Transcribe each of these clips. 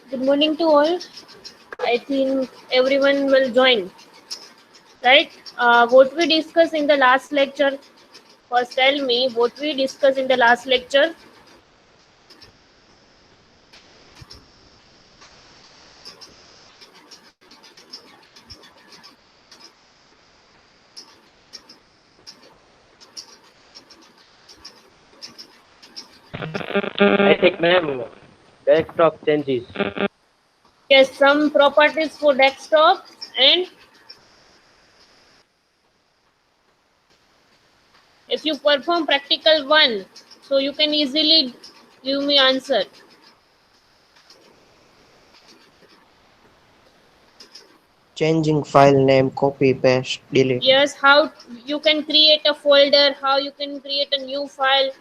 Good morning to all. I think everyone will join, right? What we discussed in the last lecture. First, tell me what we discussed in the last lecture. I think, ma'am, desktop changes. Yes, some properties for desktop, and if you perform practical one, so you can easily give me answer. Changing file name, copy, paste, delete. Yes, how you can create a folder, how you can create a new file,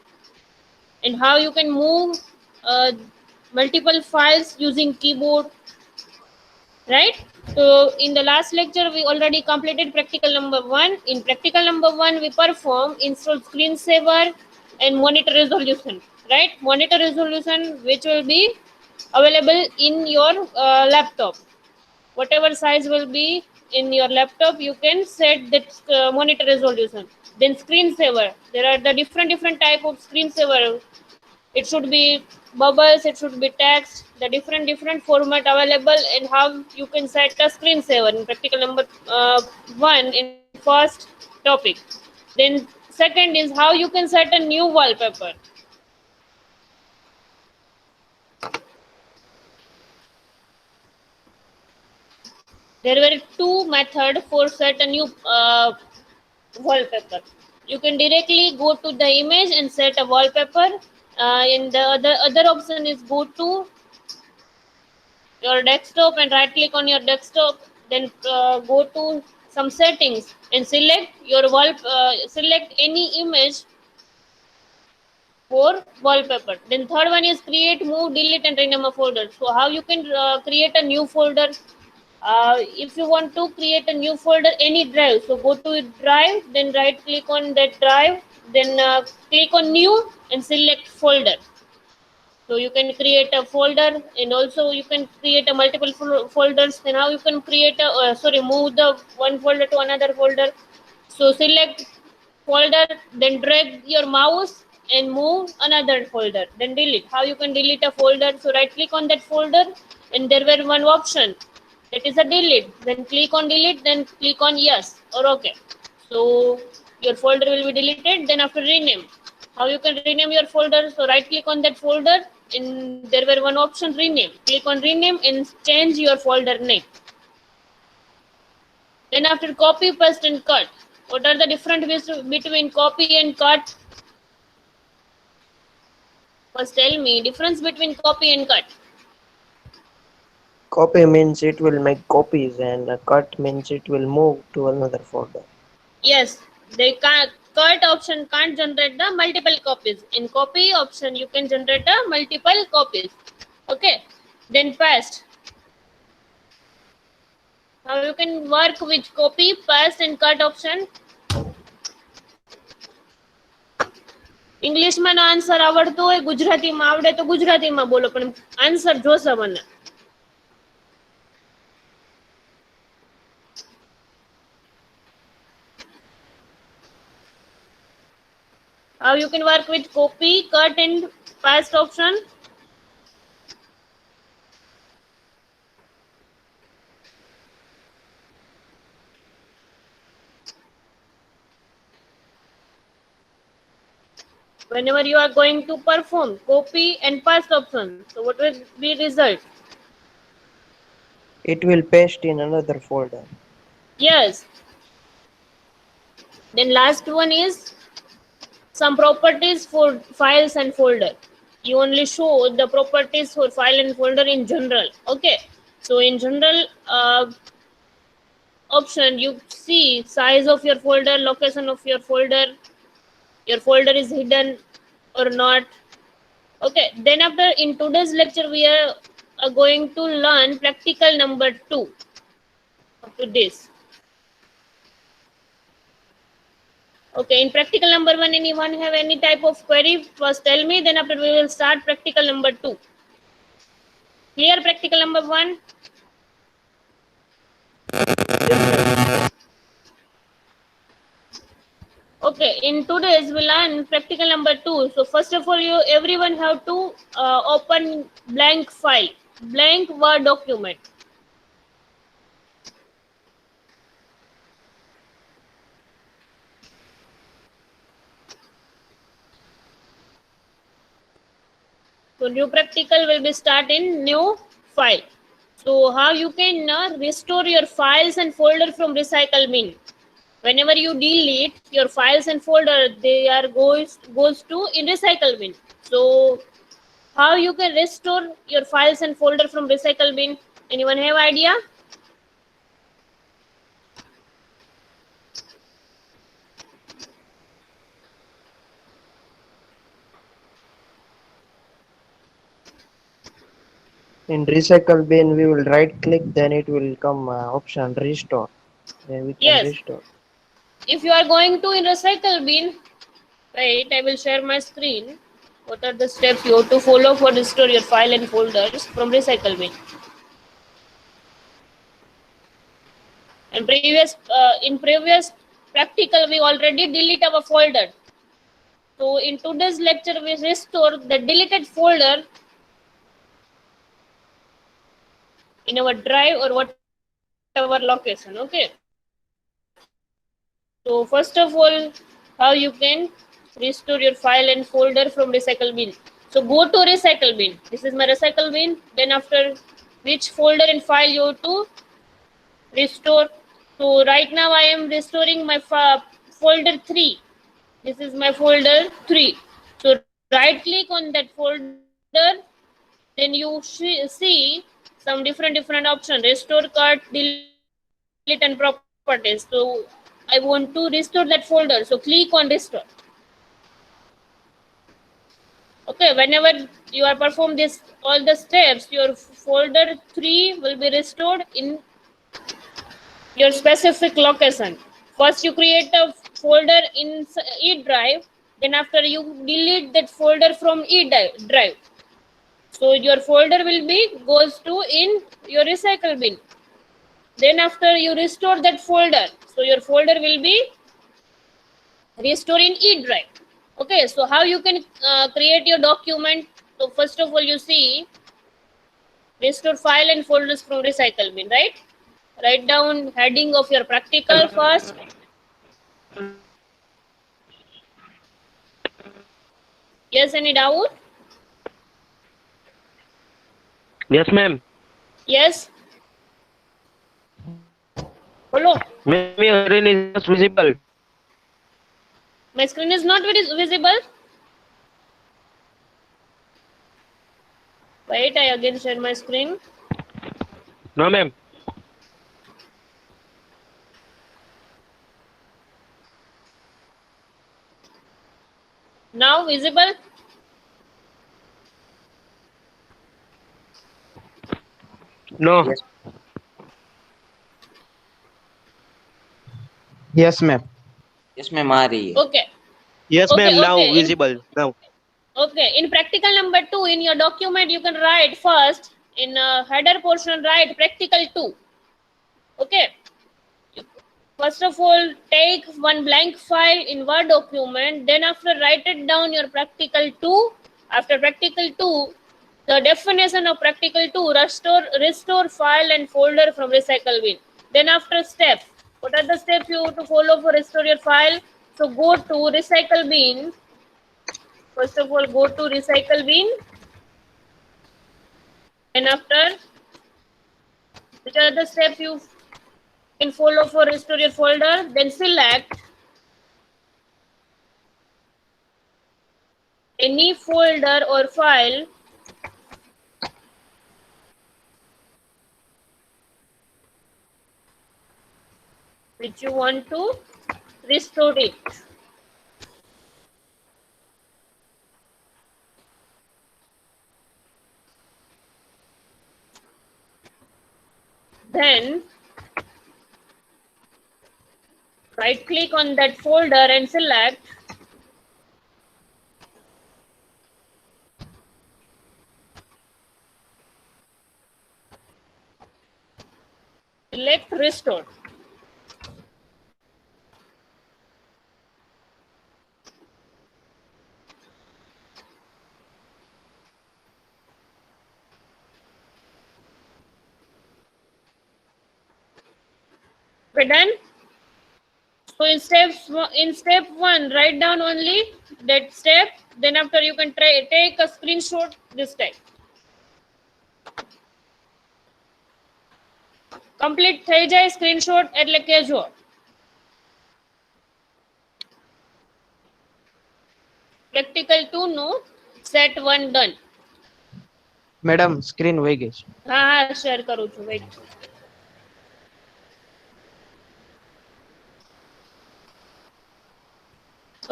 and how you can move uh, multiple files using keyboard, right? So in the last lecture we already completed practical number 1. In practical number 1 we perform install screensaver and monitor resolution, right? Monitor resolution which will be available in your laptop. Whatever size will be in your laptop, you can set that monitor resolution. Then screensaver, there are the different type of screensaver. It should be bubbles, it should be text, the different format available, and how you can set a screensaver in practical number 1 in first topic. Then second is how you can set a new wallpaper. There were two methods for set a new wallpaper. You can directly go to the image and set a wallpaper, and the other option is go to your desktop and right click on your desktop, then go to some settings and select your select any image for wallpaper. Then third one is create, move, delete, and rename a folder. So how you can create a new folder? If you want to create a new folder, any drive, so go to drive, then right click on that drive, then click on new and select folder. So you can create a folder, and also you can create a multiple folders. Then how you can create a move the one folder to another folder. So select folder, then drag your mouse and move another folder, then delete. How you can delete a folder? So right click on that folder, and there were one option that is a delete, then click on delete, then click on yes or okay. So your folder will be deleted. Then after rename, how you can rename your folder? So right click on that folder, and there were one option rename, click on rename and change your folder name. Then after copy, paste and cut. What are the difference between copy and cut? First tell me difference between copy and cut. Copy means it will make copies and cut means it will move to another folder. Yes, they can't, cut option can't generate the multiple copies. In copy option you can generate a multiple copies. Okay. Then paste. Now you can work with copy, paste and cut option. ઇંગ્લિશમાં નો answer આવડતો હોય, ગુજરાતીમાં આવડે તો ગુજરાતીમાં બોલો, પણ answer જોશે મને. How you can work with copy, cut and paste option? Whenever you are going to perform copy and paste option, so what will be result? It will paste in another folder. Yes. Then last one is some properties for files and folder. You only show the properties for file and folder in general. Okay. So in general option, you see size of your folder, location of your folder is hidden or not. Okay. Then after, in today's lecture we are going to learn practical number 2 to this. Okay, in practical number 1, anyone have any type of query? First tell me, then after we will start practical number 2. Clear practical number 1? Okay, in today's we learn practical number 2. So first of all, everyone have to open blank file, blank Word document. So new practical will be start in new file. So how you can restore your files and folder from recycle bin. Whenever you delete your files and folder, they are goes to in recycle bin. So how you can restore your files and folder from recycle bin? Anyone have idea? In recycle bin, we will right click, then it will come option restore. Then we can Yes. restore. If you are going to in recycle bin, right, I will share my screen. What are the steps you have to follow for restore your file and folders from recycle bin? And in previous practical, we already delete our folder. So in today's lecture, we restore the deleted folder in our drive or whatever location. Okay. So first of all, how you can restore your file and folder from recycle bin. So go to recycle bin. This is my recycle bin. Then after which folder and file you have to restore. So right now I am restoring my folder 3. This is my folder 3. So right click on that folder, then you see some different options: restore cut, delete and properties. So I want to restore that folder, so click on restore. Okay, whenever you are perform this all the steps, your folder 3 will be restored in your specific location. First you create a folder in E drive, then after you delete that folder from E drive. So your folder will be goes to in your recycle bin. Then after you restore that folder, so your folder will be restored in E drive. Okay, so how you can create your document? So first of all, you see restore file and folders from recycle bin, right? Write down heading of your practical first. Yes, any doubt? Yes, ma'am. Yes. Hello. Ma'am, your screen is just visible. My screen is not very visible. Wait, I again share my screen. No, ma'am. Now visible? No. Yes. Yes, ma'am. Yes, ma'am, आ रही है. Okay. Yes, Okay, ma'am. Now okay. visible. Now. Okay, in practical number 2, in your document, you can write first in header portion, write practical 2. Okay. First of all, take one blank file in Word document. Then after write it down your practical 2. After practical 2, the definition of practical 2: restore file and folder from recycle bin. Then after steps, what are the steps you have to follow for restore your file? So go to recycle bin. First of all, go to recycle bin. Then after, which are the steps you can follow for restore your folder? Then select any folder or file which you want to restore it. Then right click on that folder and select select restore. Okay, done. So in step 1, write down only that step. Then after you can try take a screenshot this time. Complete થઈ જાય screenshot એટલે કહેજો. Practical 2 નો set 1 done. Madam screen વહી ગઈ છે. હા share કરું છું. Wait.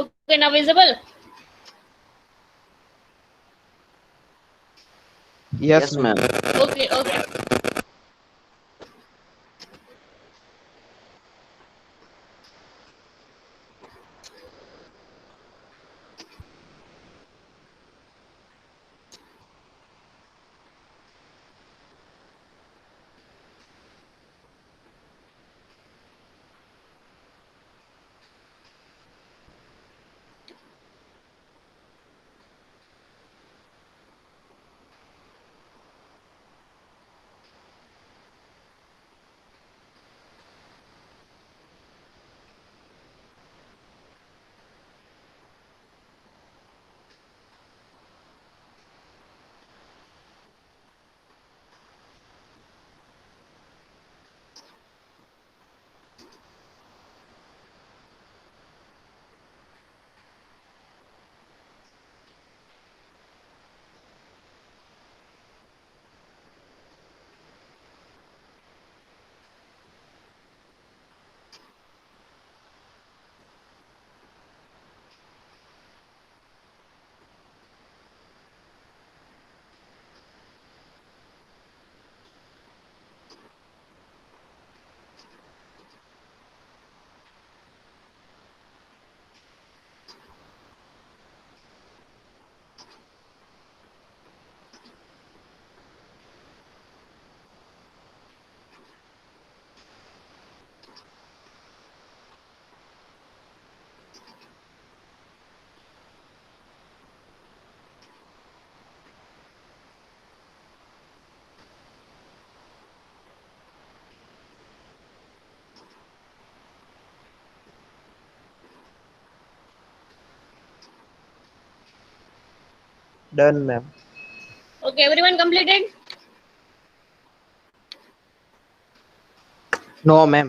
Okay, now visible. Yes Yes, ma'am. Okay, okay. Done ma'am. Okay, everyone completed? No ma'am.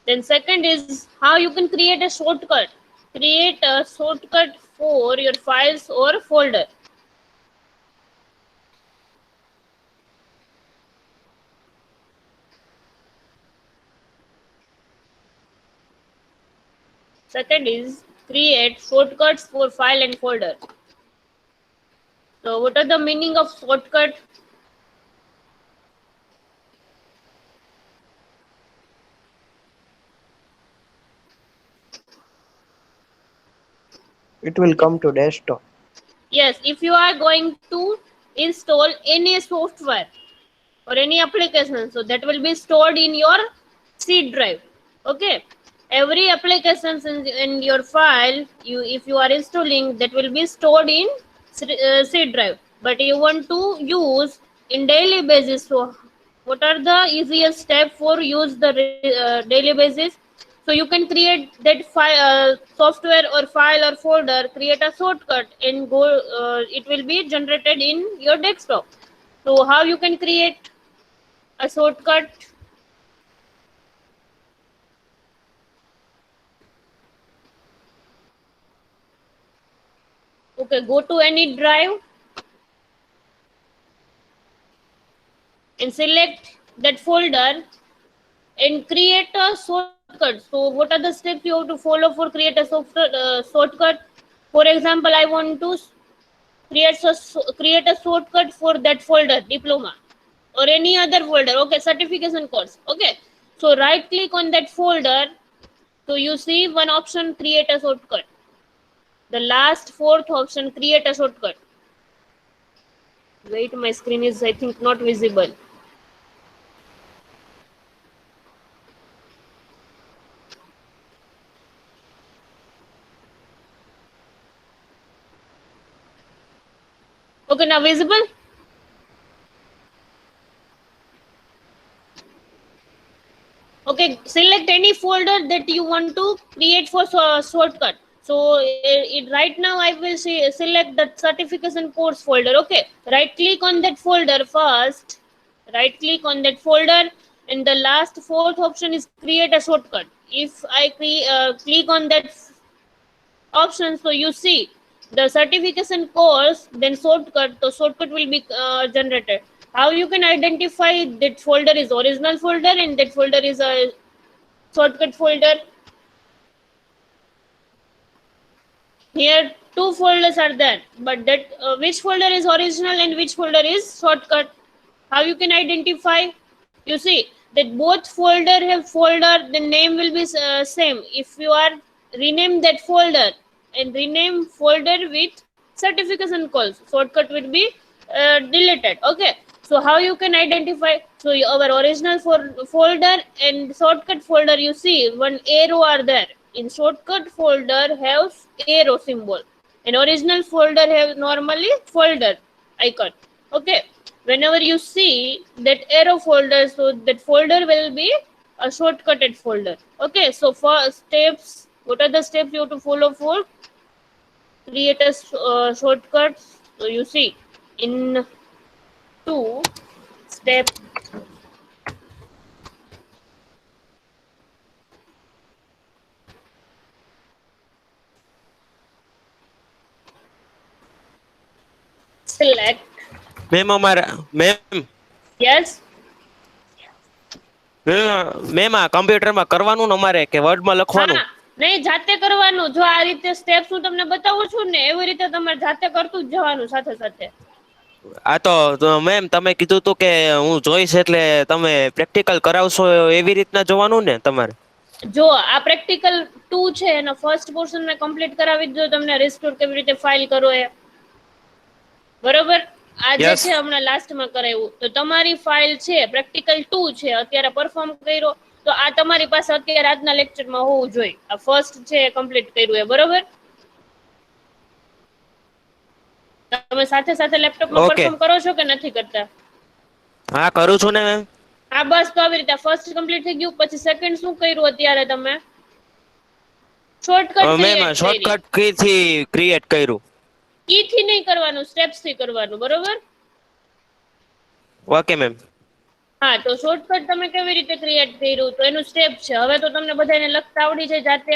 Then second is how you can create a shortcut. Create a shortcut for your files or folder. Second is create shortcuts for file and folder. So what are the meaning of shortcut? It will come to desktop. Yes, if you are going to install any software or any application, so that will be stored in your C drive. Okay, every application in your file, if you are installing, that will be stored in C drive. But you want to use in daily basis. So what are the easiest step for use the daily basis? So you can create that file, software or file or folder, create a shortcut and go, it will be generated in your desktop. So how you can create a shortcut? Okay, go to any drive and select that folder and create a shortcut. So what are the steps you have to follow for create a shortcut? For example, I want to create a shortcut for that folder, diploma or any other folder. Okay, certification course. Okay, so right click on that folder. So you see one option, create a shortcut. The last fourth option, create a shortcut. Wait, my screen is, I think, not visible. Okay, now visible? Okay, select any folder that you want to create for shortcut. So right now I will select the certification course folder. Okay, right click on that folder first. Right click on that folder, and the last fourth option is create a shortcut. If I click on that option, so you see the certification course, then shortcut. The shortcut will be generated. How you can identify that folder is original folder and that folder is a shortcut folder? Here two folders are there, but that which folder is original and which folder is shortcut? How you can identify? You see that both folder have folder, the name will be same. If you are rename that folder and rename folder with certification calls, shortcut will be deleted. Okay, so how you can identify? So our original folder and shortcut folder, you see one arrow are there. In shortcut folder have arrow symbol, and original folder have normally folder icon. Okay, whenever you see that arrow folder, so that folder will be a shortcutted folder. Okay, so for steps, what are the steps you have to follow for create a shortcut? So you see in 2 step, select. Ma'am અમારા Yes. Ma'am આ કમ્પ્યુટરમાં કરવાનું ને અમારે કે વર્ડમાં લખવાનું? હા, નહીં જાતે કરવાનું. જો આ રીતે સ્ટેપ્સ હું તમને બતાવું છું ને એવી રીતે તમારે જાતે કરતું જ જવાનું સાથે સાથે. આ તો મેમ તમે કીધું તું કે હું જોઈશ એટલે તમે પ્રેક્ટિકલ કરાવશો એવી રીતના જોવાનું ને તમારે? જો આ પ્રેક્ટિકલ 2 છે એનો ફર્સ્ટ પોર્શન મેં કમ્પ્લીટ કરાવી દીધો તમને, રિસ્ટોર કેવી રીતે ફાઇલ કરો એ. બરોબર, આ જે Yes. છે હમણાં લાસ્ટમાં કરાવ્યું. તો તમારી ફાઇલ છે પ્રેક્ટિકલ 2 છે, અત્યારે પરફોર્મ કર્યો, તો આ તમારી પાસે અત્યારે આજના લેક્ચરમાં હોવું જોઈએ. આ ફર્સ્ટ છે એ કમ્પ્લીટ કર્યું એ. બરોબર, તમે સાથે સાથે લેપટોપમાં Okay. પરફોર્મ કરો છો કે નથી કરતા? હા કરું છું ને મેમ. હા બસ, તો આવી રીતે ફર્સ્ટ કમ્પ્લીટ થઈ ગયું. પછી સેકન્ડ શું કર્યું અત્યારે તમે? શોર્ટકટ મેમ ક્રિએટ કરી. શોર્ટકટ કી થી ક્રિએટ કર્યું. કી થી નહીં કરવાનું, સ્ટેપ્સ થી કરવાનું. બરોબર, ઓકે મેમ. હા. તો શોર્ટકટ તમે કેવી રીતે ક્રિએટ કર્યું તો એનું સ્ટેપ છે. હવે તો તમને બધાને લખતા આવડી જાય જાતે.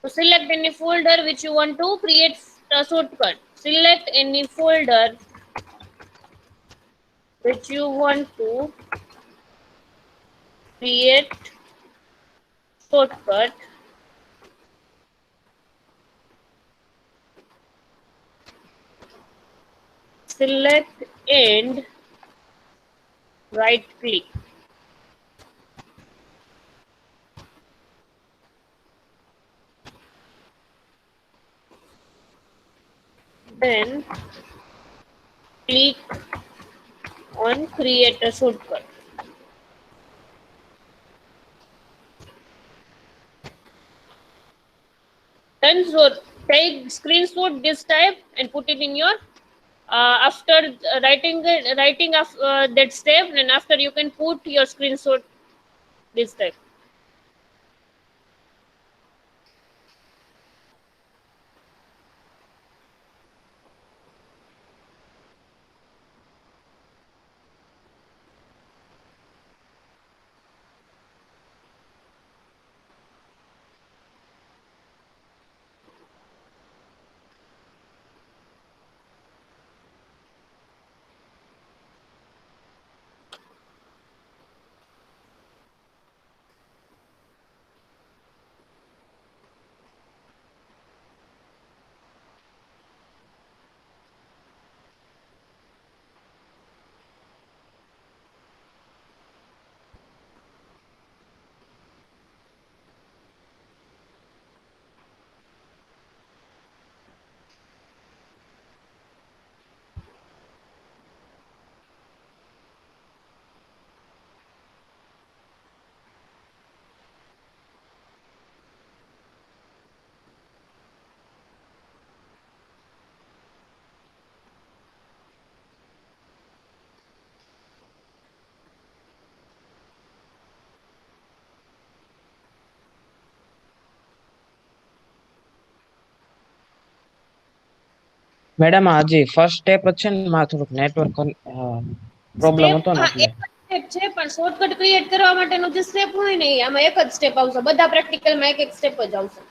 તો select any folder which you want to create a shortcut. Select any folder which you want to create shortcut. Select and right click. Then click on create a shortcut. Then so take screenshot this type and put it in your after writing that step, and after you can put your screenshot this type. Madam હજી first step જ છે ને માં થોડુંક network problem step હતો ને એટલે એક જ સ્ટેપ છે, પણ શોર્ટકટ ક્રિએટ કરવા માટેનો જે સ્ટેપ હોય ને ઈ આમાં એક જ સ્ટેપ આવશે. બધા પ્રેક્ટિકલમાં એક એક સ્ટેપ જ આવશે.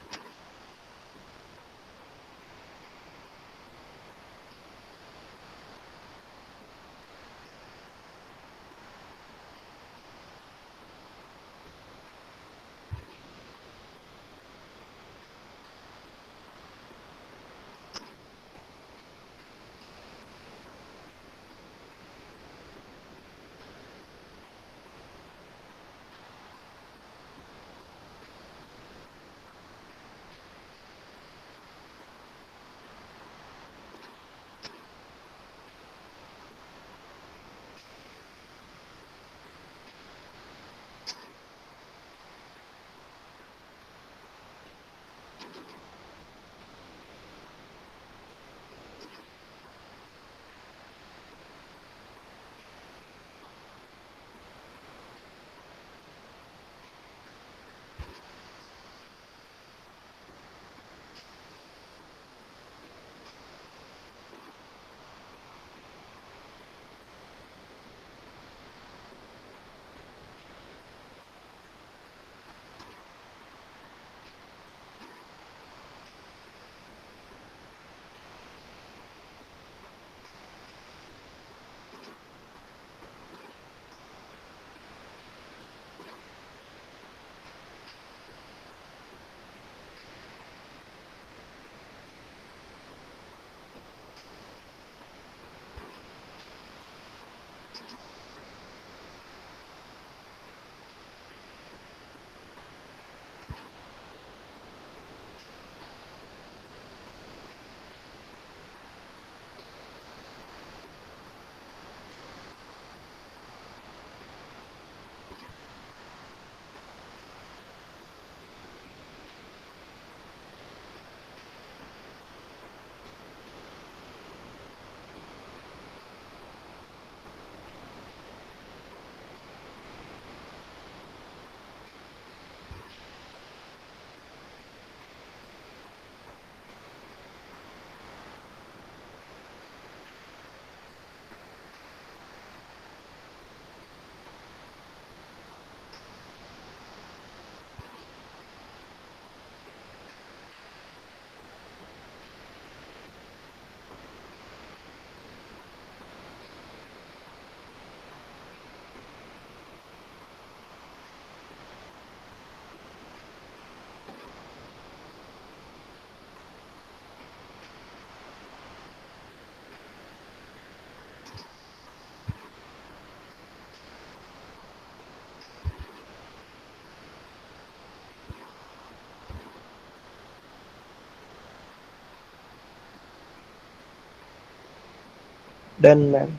Done, ma'am.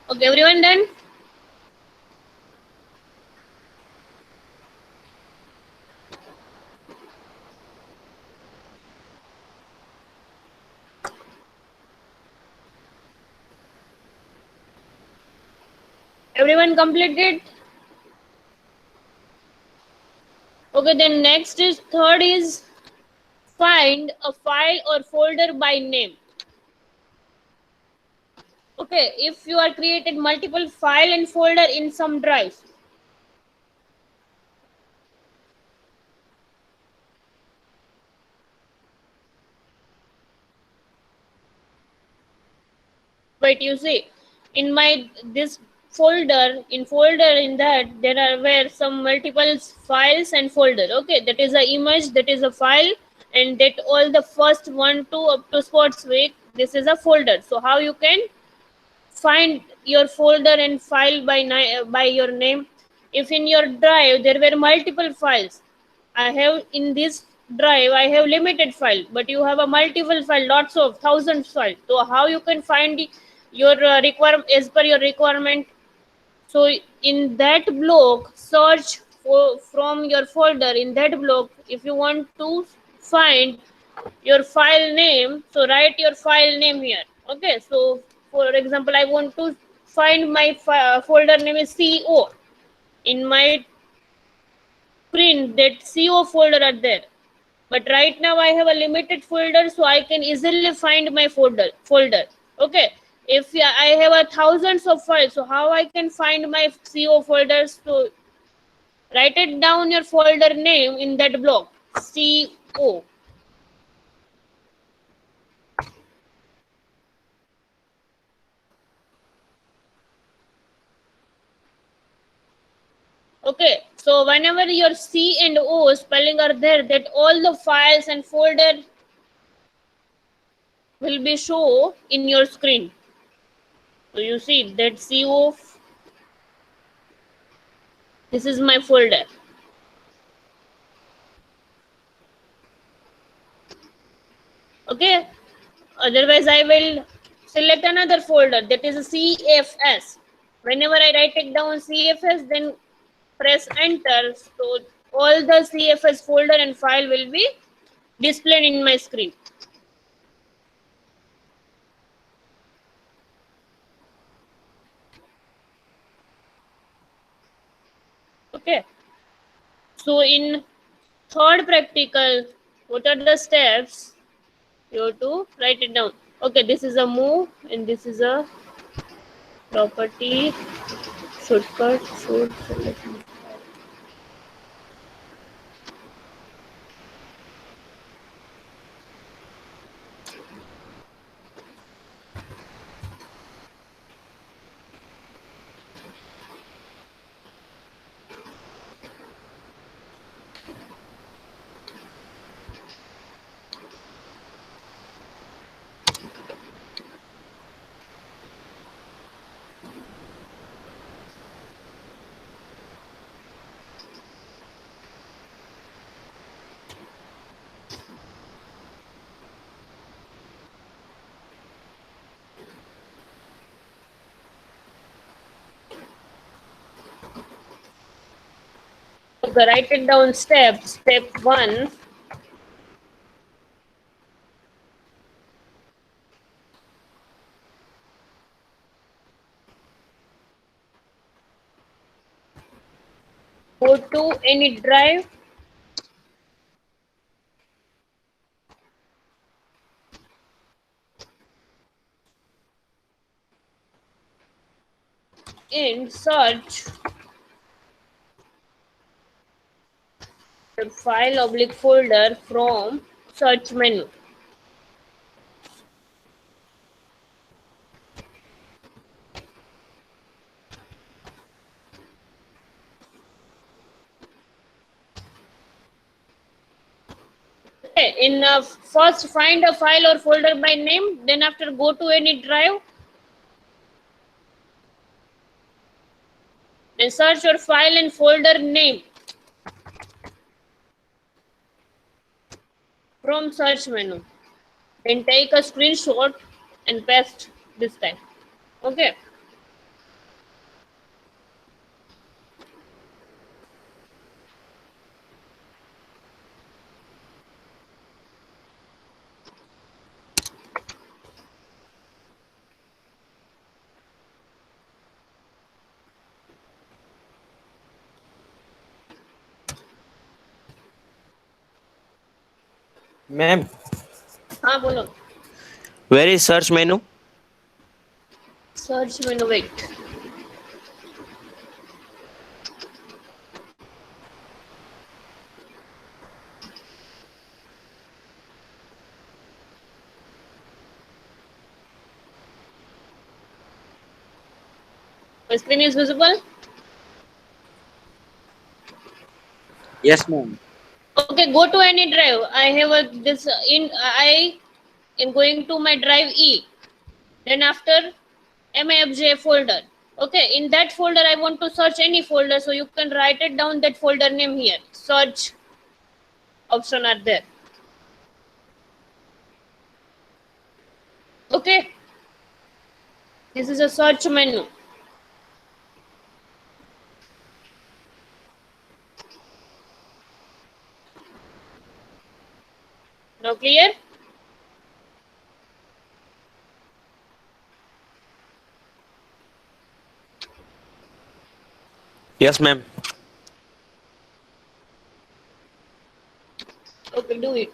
Okay, everyone done? Everyone completed? Okay, then next is third is find a file or folder by name. Okay, if you are created multiple file and folder in some drives. But you see, in my this folder, in that there are where some multiple files and folder. Okay, that is a image, that is a file, and that all the first 1 2 up to sports week. This is a folder. So how you can find your folder and file by your name? If in your drive there were multiple files, I have in this drive I have limited file, but you have a multiple file, lots of thousands file. So how you can find your requirement as per your requirement? So in that block, search for from your folder. In that block, if you want to find your file name, so write your file name here. Okay, so for example, I want to find my folder name is CO. In my print, that CO folder are there. But right now I have a limited folder, so I can easily find my folder. Okay. If I have a thousands of files, so how I can find my CO folders? So write it down your folder name in that block, CO. Okay, so whenever your C and O spelling are there, that all the files and folder will be show in your screen. So you see that CO, this is my folder. Okay, otherwise I will select another folder, that is a CFS. Whenever I write it down CFS, then press enter, so all the CFS folder and file will be displayed in my screen. Okay, so in third practical, what are the steps? You have to write it down. Okay, this is a move and this is a property, shortcut, should select. Okay, write it down steps. Step 1, go to any drive and search the file oblique folder from search menu. Okay, in first find a file or folder by name, then after go to any drive and search your file and folder name from search menu. Then take a screenshot and paste this time. Okay. Ma'am हाँ बोलो. Where is search menu? Search menu, wait. My screen is visible. Yes, ma'am. Okay, go to any drive. I have a this in I am going to my drive E. Then after MIFJ folder. Okay, in that folder I want to search any folder, so you can write it down that folder name here. Search option are there. Okay, this is a search menu. Now clear? Yes ma'am. Okay, do it.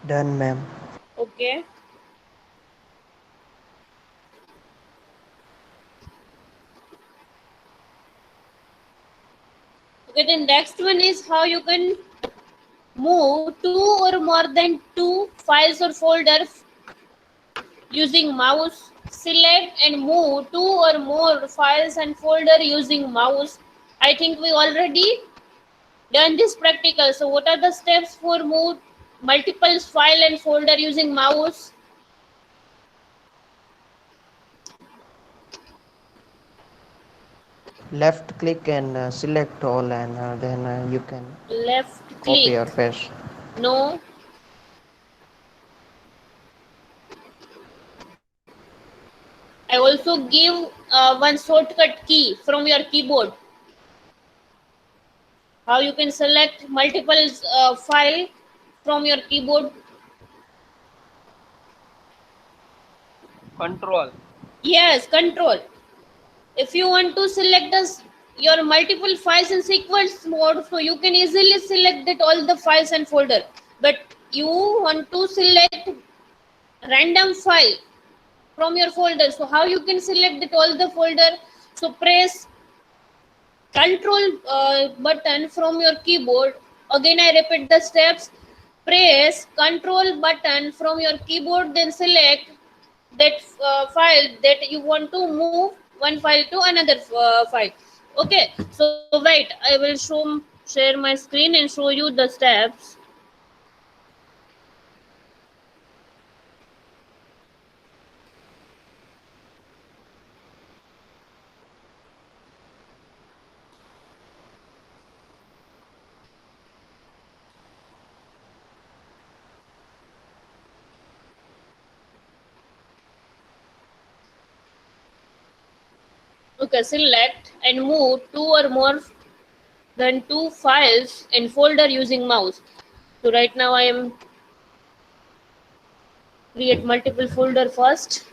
Done, ma'am. Okay. Okay, the next one is how you can move two or more than two files or folders using mouse. Select and move two or more files and folder using mouse. I think we already done this practical. So what are the steps for move multiple file and folder using mouse? Left click and select all, and then you can Left copy click. or paste. No. I also give one shortcut key from your keyboard. How you can select multiple file from your keyboard. Control. Yes, control. If you want to select your multiple files in sequence mode, so you can easily select that all the files and folder. But you want to select random file from your folder. So how you can select that all the folder? So press control button from your keyboard. Again I repeat the steps. Press control button from your keyboard, then select that file that you want to move one file to another file. Okay, so wait, I will share my screen and show you the steps. Okay, select and move two or more than two files in folder using mouse. So right now I am create multiple folder first.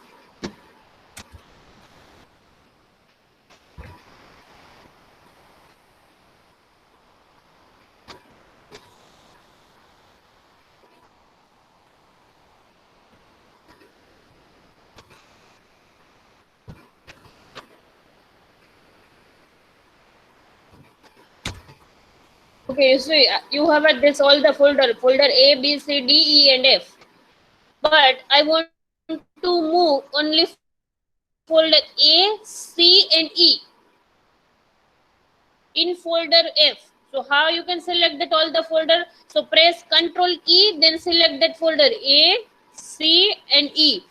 Okay, you see, you have at this all the folder A, B, C, D, E, and F. But I want to move only folder A, C, and E in folder F. So how you can select that all the folder? So press Control key, then select that folder A, C, and E.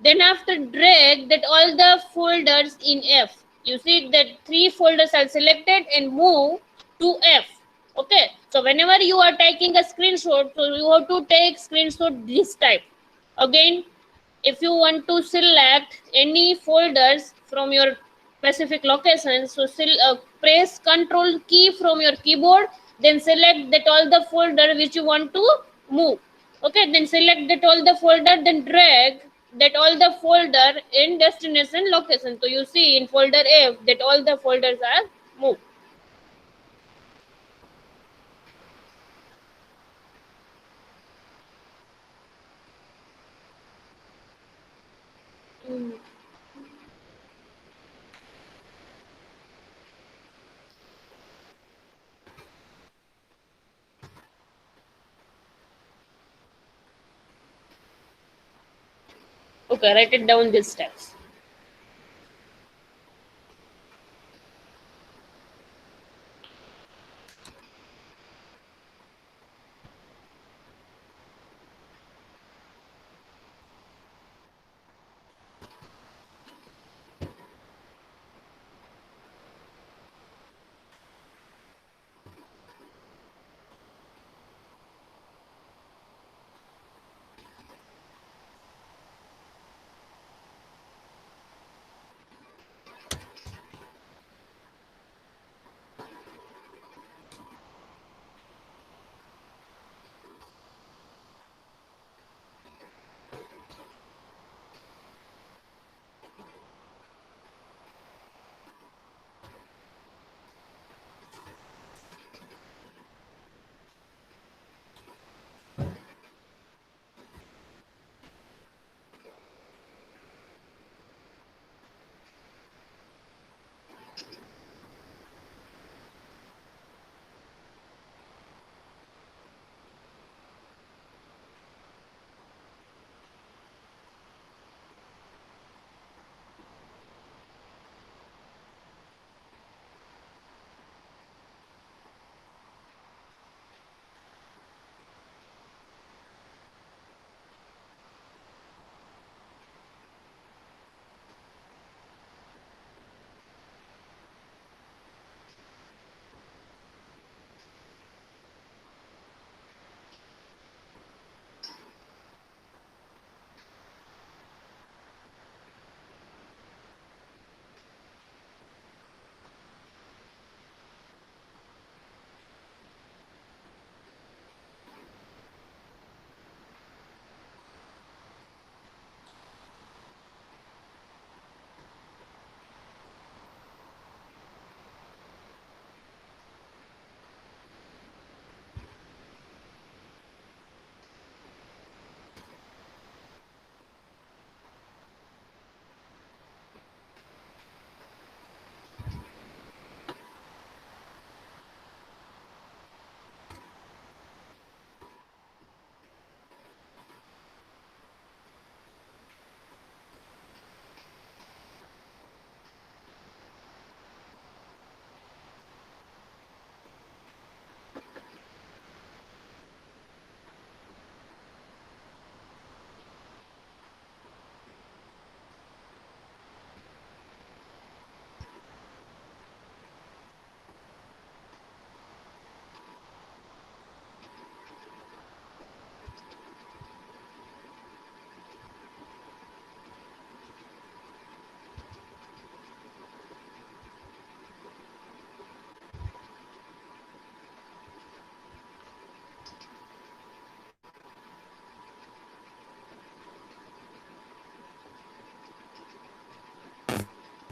Then after drag that all the folders in F. You see that three folders are selected and move to F. Okay. So whenever you are taking a screenshot, so you have to take screenshot this type. Again, if you want to select any folders from your specific location, so press control key from your keyboard, then select that all the folder which you want to move. Okay, then select that all the folder, then drag that all the folder in destination location. So you see in folder F that all the folders are moved. Okay, write it down these steps.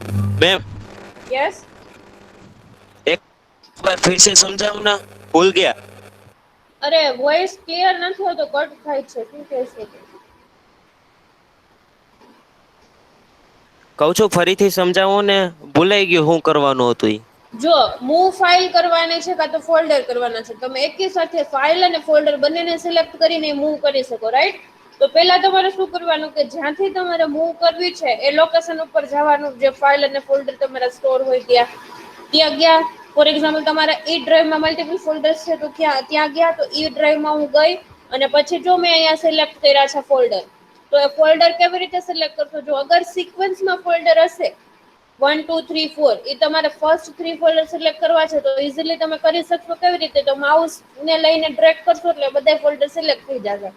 Ma'am yes. एक बार फिर से समझाओ ना, भूल गया. અરે voice clear નથી હોતો, કટ થાય છે. શું કહે છે? કહું છું ફરીથી સમજાવો ને, ભૂલાઈ ગયું શું કરવાનું હતું ઈ. જો મૂવ ફાઇલ કરવાની છે કાં તો ફોલ્ડર કરવાના છે, તમે એકી સાથે ફાઇલ અને ફોલ્ડર બંનેને સિલેક્ટ કરીને મૂવ કરી શકો, રાઈટ? તો પહેલા તમારે શું કરવાનું કે જ્યાંથી તમારે મૂવ કરવી છે એ લોકેશન ઉપર જવાનું, જે ફાઇલ અને ફોલ્ડર તમારા સ્ટોર હોય ત્યાં ગયા. ફોર એક્ઝામ્પલ તમારા ઈ ડ્રાઈવમાં મલ્ટિપલ ફોલ્ડર્સ છે તો ત્યાં ગયા, તો ઈ ડ્રાઈવમાં હું ગઈ અને પછી જો મેં અહીંયા સિલેક્ટ કર્યા છે ફોલ્ડર, તો એ ફોલ્ડર કેવી રીતે સિલેક્ટ કરશો? જો અગર સિક્વન્સમાં ફોલ્ડર હશે 1 2 3 4, એ તમારે ફર્સ્ટ 3 ફોલ્ડર સિલેક્ટ કરવા છે તો ઇઝીલી તમે કરી શકશો. કેવી રીતે? તો માઉસ ને લઈને ડ્રેગ કરશો એટલે બધા ફોલ્ડર સિલેક્ટ થઈ જશે.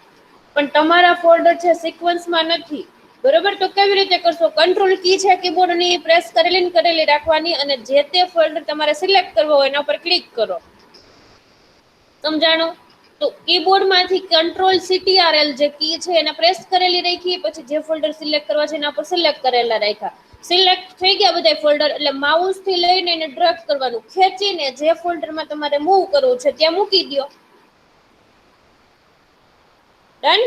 પણ તમારા ફોલ્ડર છે સિક્વન્સમાં નથી, બરોબર? તો કેવી રીતે કરશો? કંટ્રોલ કી છે કીબોર્ડની, પ્રેસ કરેલી રાખવાની અને જે તે ફોલ્ડર તમારે સિલેક્ટ કરવો હોય એના પર ક્લિક કરો. સમજાણો? તો કીબોર્ડમાંથી કંટ્રોલ CTRL જે કી છે એને પ્રેસ કરેલી રાખી, પછી જે ફોલ્ડર સિલેક્ટ કરવા છે એના પર સિલેક્ટ કરેલા રાખ્યા. સિલેક્ટ થઈ ગયા બધા ફોલ્ડર એટલે માઉસ થી લઈને એને ડ્રેગ કરવાનું, ખેંચીને જે ફોલ્ડરમાં તમારે મૂવ કરવું છે ત્યાં મૂકી દો. ડન?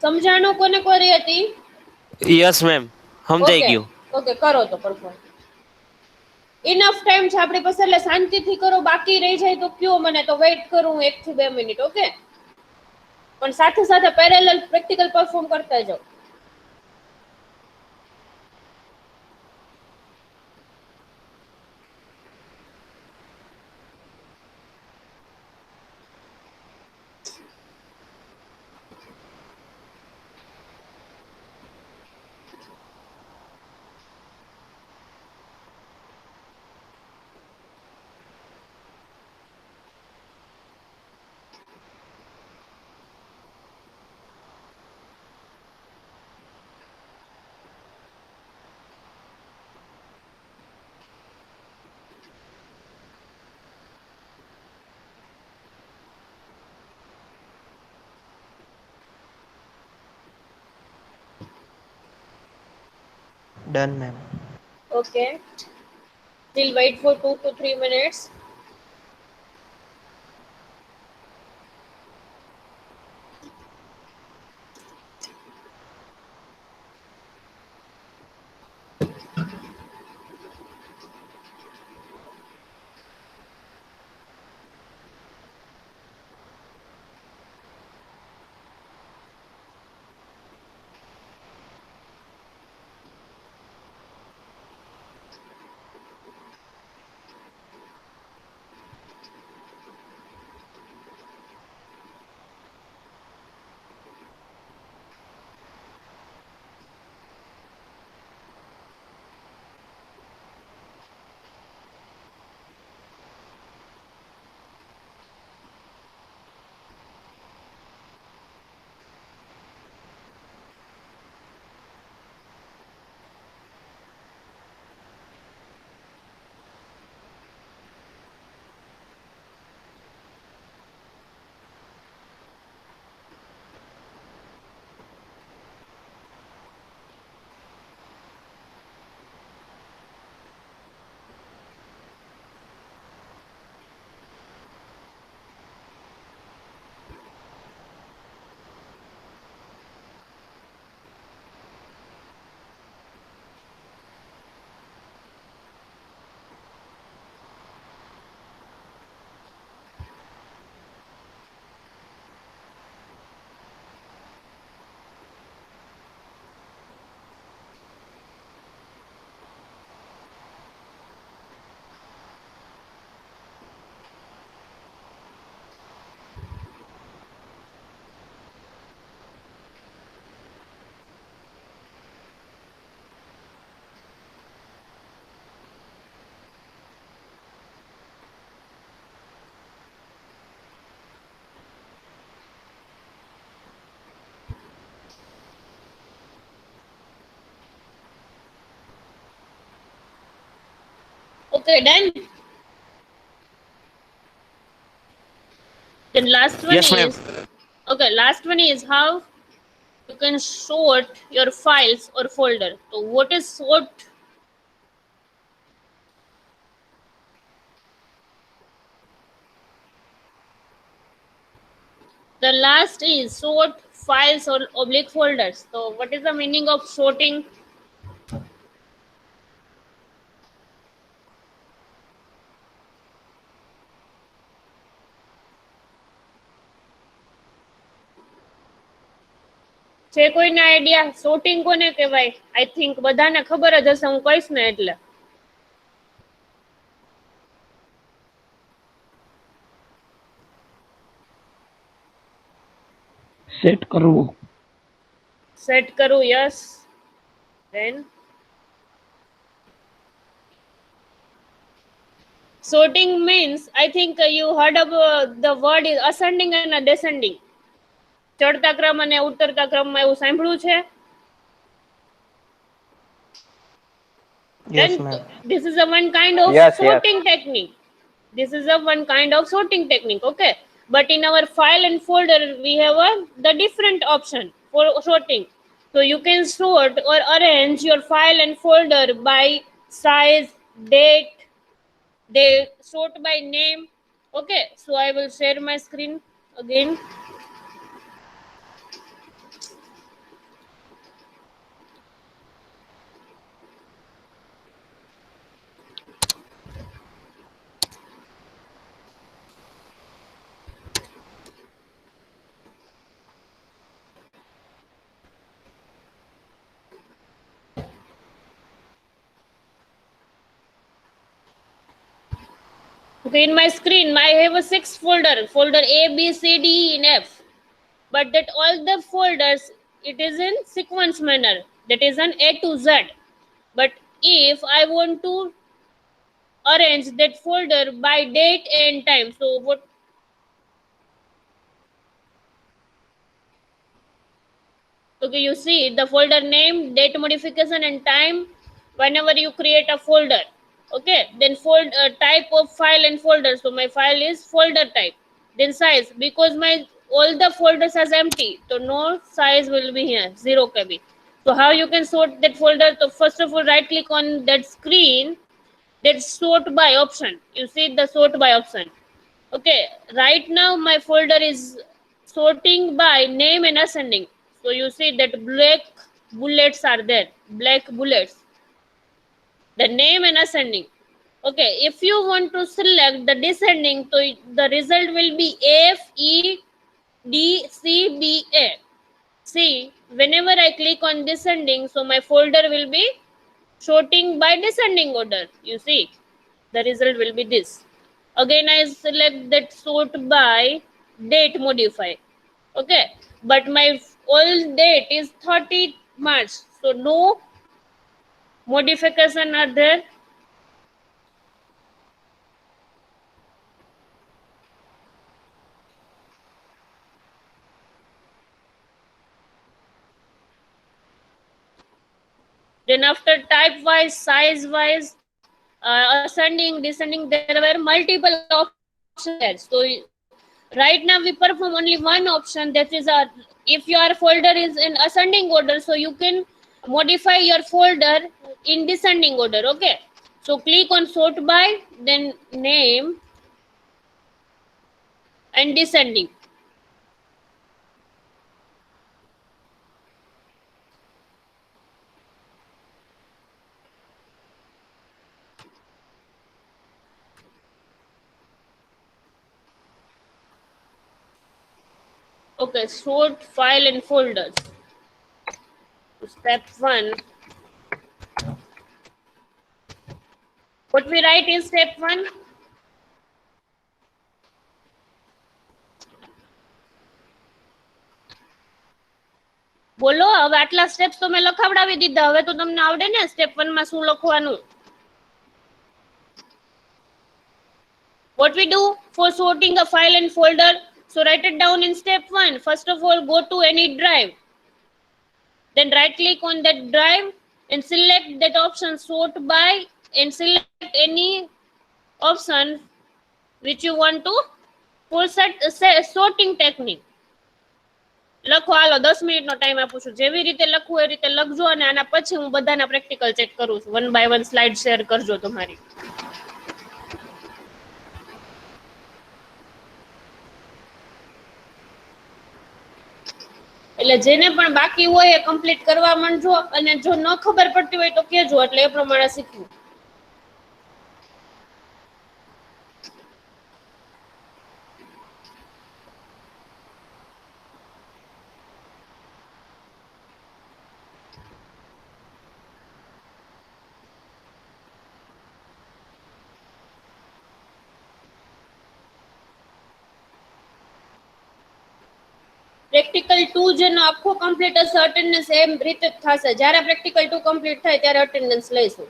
સમજાણું કોને કરી હતી? યસ મેમ, સમજાઈ ગયું. ઓકે, કરો તો પરફોર્મ. ઇનફ ટાઈમ છે આપણી પાસે એટલે શાંતિથી કરો. બાકી રહી જાય તો કયો મને, તો વેઇટ કરું 1 થી 2 મિનિટ. ઓકે? પણ સાથે સાથે પેરેલલ પ્રેક્ટિકલ પરફોર્મ કરતા જાઓ. Done, ma'am. Okay. Still wait for 2 to 3 minutes. Okay, done. Then last one Yes, ma'am. is okay. Last one is how can sort your files or folder. So what is sort? The last is sort files or oblique folders. So what is the meaning of sorting? છે કોઈને idea sorting કોને કહેવાય? I think બધાને ખબર જ હશે, હું કહીશ ને એટલે. સેટ કરવું. સેટ કરું, yes. Then sorting means, I think you heard of the word is ascending and descending. ચડતા ક્રમ અને ઉતરતા ક્રમમાં એવું સાંભળ્યું છે? Yes, Then ma'am. this is a one kind of sorting technique. This is a one kind of sorting technique, okay? But in our file and folder, we have the different option for sorting. So you can sort or arrange your file and folder by size, date. They sort by name. Okay, so I will share my screen again. Okay, in my screen, I have a 6 folder A, B, C, D, E, and F. But that all the folders, it is in sequence manner. That is an A to Z. But if I want to arrange that folder by date and time, so what? Okay, you see the folder name, date modification, and time whenever you create a folder. Okay, then type of file and folder. So my file is folder type. Then size, because my all the folders is empty, so no size will be here, 0 KB. So how you can sort that folder? So first of all, right click on that screen, that sort by option. You see the sort by option. Okay, right now my folder is sorting by name and ascending. So you see that black bullets are there, black bullets, the name and ascending. Okay, if you want to select the descending, so the result will be F, E, D, C, B, A. See, whenever I click on descending, so my folder will be sorting by descending order. You see, the result will be this. Again, I select that sort by date modify. Okay, but my old date is 30 March, so no modification are there. Then after type wise, size wise, ascending, descending, there were multiple options there. So right now we perform only one option, that is if your folder is in ascending order, so you can modify your folder in descending order. Okay, so click on sort by, then name and descending. Okay, sort file and folders. Step 1. What we write in step 1? બોલો, હવે આટલા steps તો મેં લખાવડાવી દીધા. હવે તો તમને આવડે ને સ્ટેપ 1 માં શું લખવાનું. What we do for sorting a file and folder? So write it down in step 1. First of all, go to any drive. Then right click on that drive and select that option sort by, and select any option which you want to for sorting technique. લખો, હાલો 10 મિનિટનો time આપું છું. જેવી રીતે લખવું એ રીતે લખજો અને આના પછી હું બધાના પ્રેક્ટિકલ ચેક કરું છું. 1 by 1 સ્લાઇડ શેર કરજો તમારી. એટલે જેને પણ બાકી હોય એ કમ્પ્લીટ કરવા માંડજો અને જો ન ખબર પડતી હોય તો કેજો, એટલે એ પ્રમાણે શીખવું. પ્રેક્ટિકલ 2 જેનો આખો કમ્પ્લીટ હશે અટેન્ડન્સ એમ રીતે જ થશે. જ્યારે પ્રેક્ટિકલ 2 કમ્પ્લીટ થાય ત્યારે અટેન્ડન્સ લઈશું.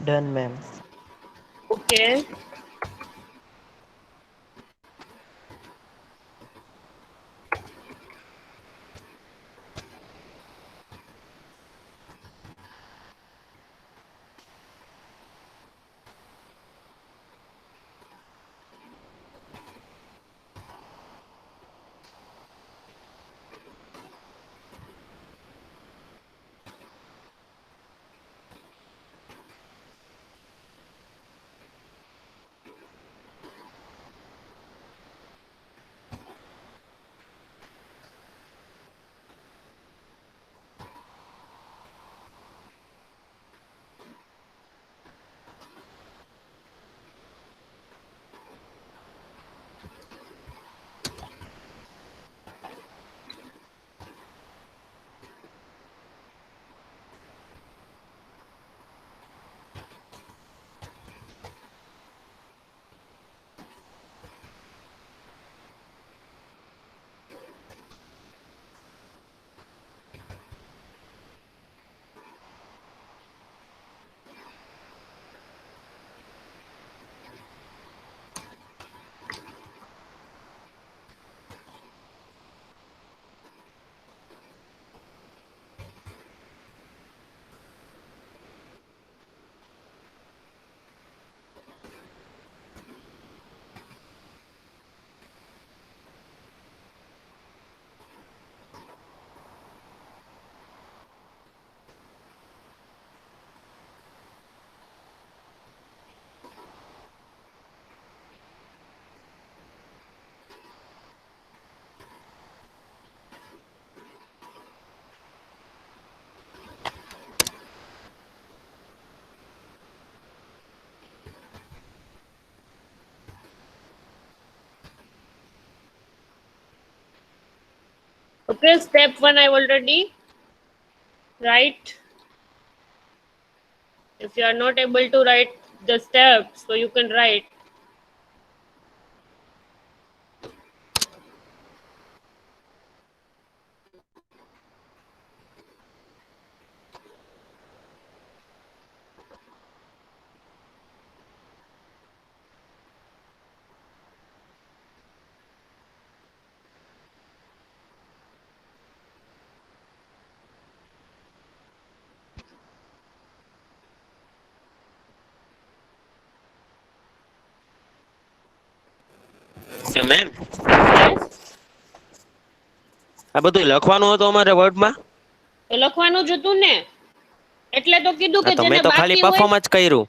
Done, ma'am. Okay. Okay, step 1 I've already write. If you are not able to write the steps, so you can write. Ma'am Yes? આ બધું લખવાનું હતું અમારે વર્ડમાં? તો લખવાનું જ હતું ને, એટલે તો કીધું કે તો જેને મેં તો ખાલી બાકી હોય પરફોર્મ જ કર્યું.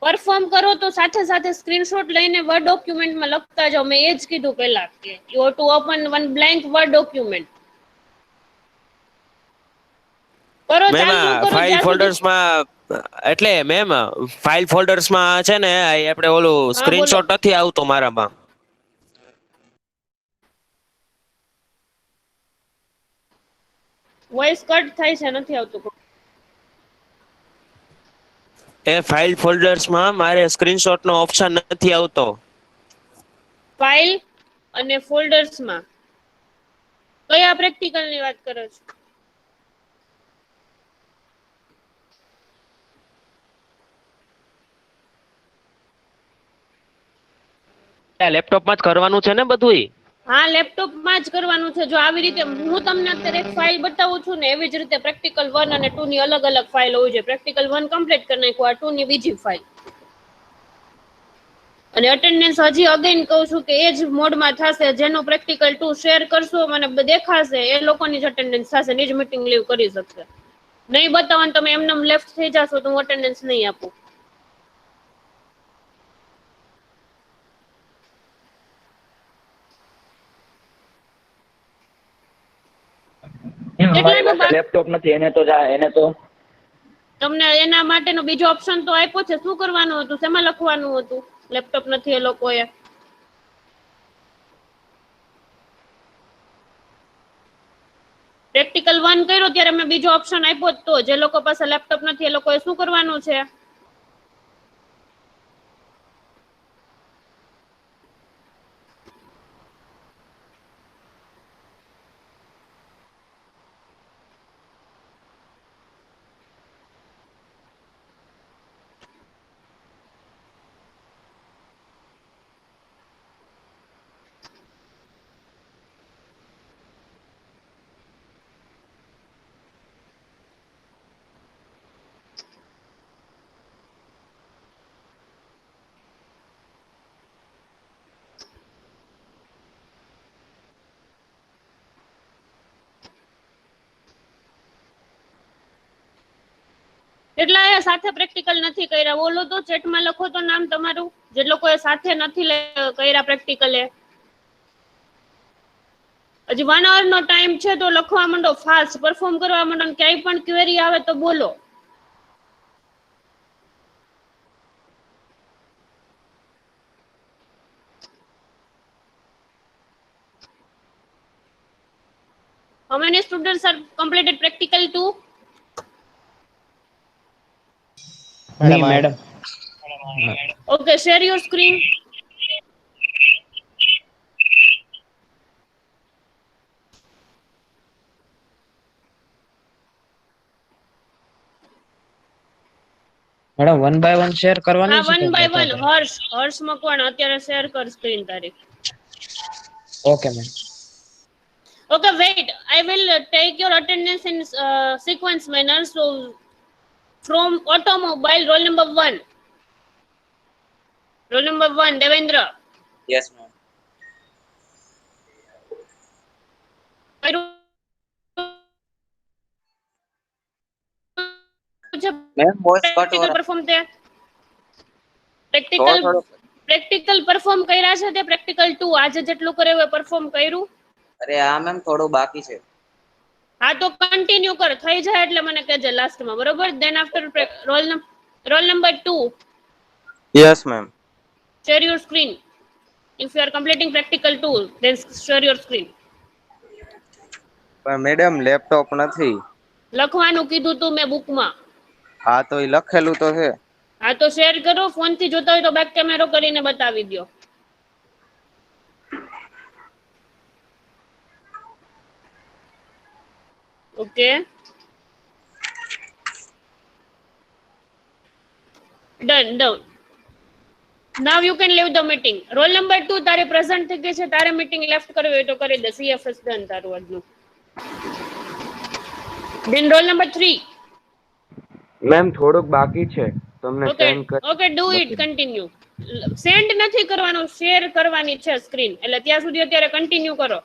પરફોર્મ કરો તો સાથે સાથે સ્ક્રીનશોટ લઈને વર્ડ ડોક્યુમેન્ટમાં લખતા જાઓ. મેં એ જ કીધું પહેલા કે you have to open one blank word document. કરો મેમ ચાલુ કરો ફાઇલ જ્યાં સુધી ફોલ્ડર્સમાં એટલે મેમ ફાઇલ ફોલ્ડર્સમાં છે ને આપણે ઓલું હા, સ્ક્રીનશોટ નથી આવતો મારામાં. વોઇસ કટ થાય છે, નથી આવતું. એ ફાઇલ ફોલ્ડર્સમાં મારે સ્ક્રીનશોટ નો ઓપ્શન નથી આવતો. ફાઇલ અને ફોલ્ડર્સમાં કયા પ્રેક્ટિકલ ની વાત કરો છો? લેપટોપમાં જ કરવાનું છે ને બધુંય? હા, લેપટોપમાં જ કરવાનું છે. જો આવી રીતે હું તમને અત્યારે એક ફાઇલ બતાવું છું ને, એવી જ રીતે પ્રેક્ટિકલ 1 અને 2 ની અલગ અલગ ફાઇલ હોવી જોઈએ. પ્રેક્ટિકલ 1 કમ્પ્લીટ કરી નાખો, આ 2 ની બીજી ફાઇલ. અને અટેન્ડન્સ હજી અગેન કહું છું કે એ જ મોડમાં થશે. જેનો પ્રેક્ટિકલ 2 શેર કરશો મને દેખાશે, એ લોકોની જ અટેન્ડન્સ થશે, ની જ મીટિંગ લીવ કરી શકશે. નહીં બતાવો તમે એમને લેફ્ટ થઈ જશો તો હું અટેન્ડન્સ નહીં આપું. કેટલાનું બાકી? લેપટોપ નથી એને તો તમને એના માટેનો બીજો ઓપ્શન તો આપ્યો છે. શું કરવાનું હતું? શેમાં લખવાનું હતું? લેપટોપ નથી એ લોકોએ. પ્રેક્ટિકલ 1 કર્યો ત્યારે મેં બીજો ઓપ્શન આપ્યો જ તો. જે લોકો પાસે લેપટોપ નથી એ લોકોએ શું કરવાનું છે? કેટલાએ સાથે પ્રેક્ટિકલ નથી કર્યા? બોલો તો, ચેટમાં લખો તો નામ તમારું. જે લોકોએ સાથે નથી કર્યા પ્રેક્ટિકલ એ. હજી 1 hour નો ટાઈમ છે તો લખવા માંડો, ફાસ્ટ પરફોર્મ કરવા માંડો. ક્યાંય પણ ક્વેરી આવે તો બોલો. How many students are completed practical 2? Me, madam. Okay, share your screen. Madam 1 by 1 share કરવાની હા, છે? 1 by 1. હર્ષ મકવાણ અત્યારે શેર કર સ્ક્રીન તારી. Okay ma'am. Okay, wait. I will take your attendance in sequence manner. So, from automobile, roll number 1. Roll number 1, Devendra. Yes ma'am. Ma'am voice cut हो रहा perform थे practical થોડો પ્રેક્ટિકલ પરફોર્મ કર્યા છે તે practical 2 આજે જેટલું કર્યું એ પરફોર્મ કર્યું. અરે હા મેમ થોડું બાકી છે. હા તો કન્ટિન્યુ કર, થઈ જાય એટલે મને કહેજે લાસ્ટમાં, બરોબર? Than after roll number 2 yes ma'am. share your screen. If you are completing practical 2 then share your screen. પણ મેડમ લેપટોપ નથી. લખવાનું કીધું તું મેં બુકમાં. હા તો એ લખેલું તો છે. હા તો શેર કરો, ફોન થી જોતા હોય તો બેક કેમેરો કરીને બતાવી દો. Okay, done. Now you can live the meeting. Roll number 2 તારે પ્રેઝન્ટ થઈ ગઈ છે, તારે મીટિંગ લેફ્ટ કરવી હોય તો કરી દે. સીએફએસ ડન તારું આજનું. દેન રોલ નંબર 3. મેમ થોડુંક બાકી છે, તમને ઓકે સેન્ડ કરી okay, do it, continue. Send નથી કરવાનું, શેર કરવાની છે સ્ક્રીન, એટલે ત્યાં સુધી અત્યારે કન્ટિન્યુ કરો.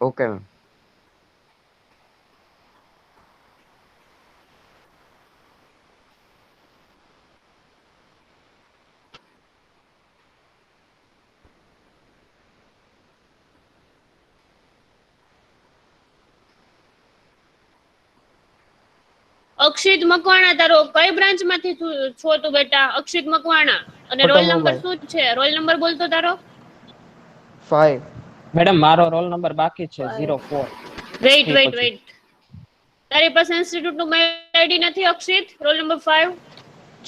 Okay ma'am. અક્ષિત મકવાણા, તારો કઈ બ્રાન્ચ માંથી છો તું બેટા? અક્ષિત મકવાણા. અને રોલ નંબર શું છે? રોલ નંબર બોલતો તારો. 5. મેડમ મારો રોલ નંબર બાકી છે 04. વેઇટ. તારી પાસે ઇન્સ્ટિટ્યૂટ નું મેલ આઈડી નથી અક્ષિત? Role number 5.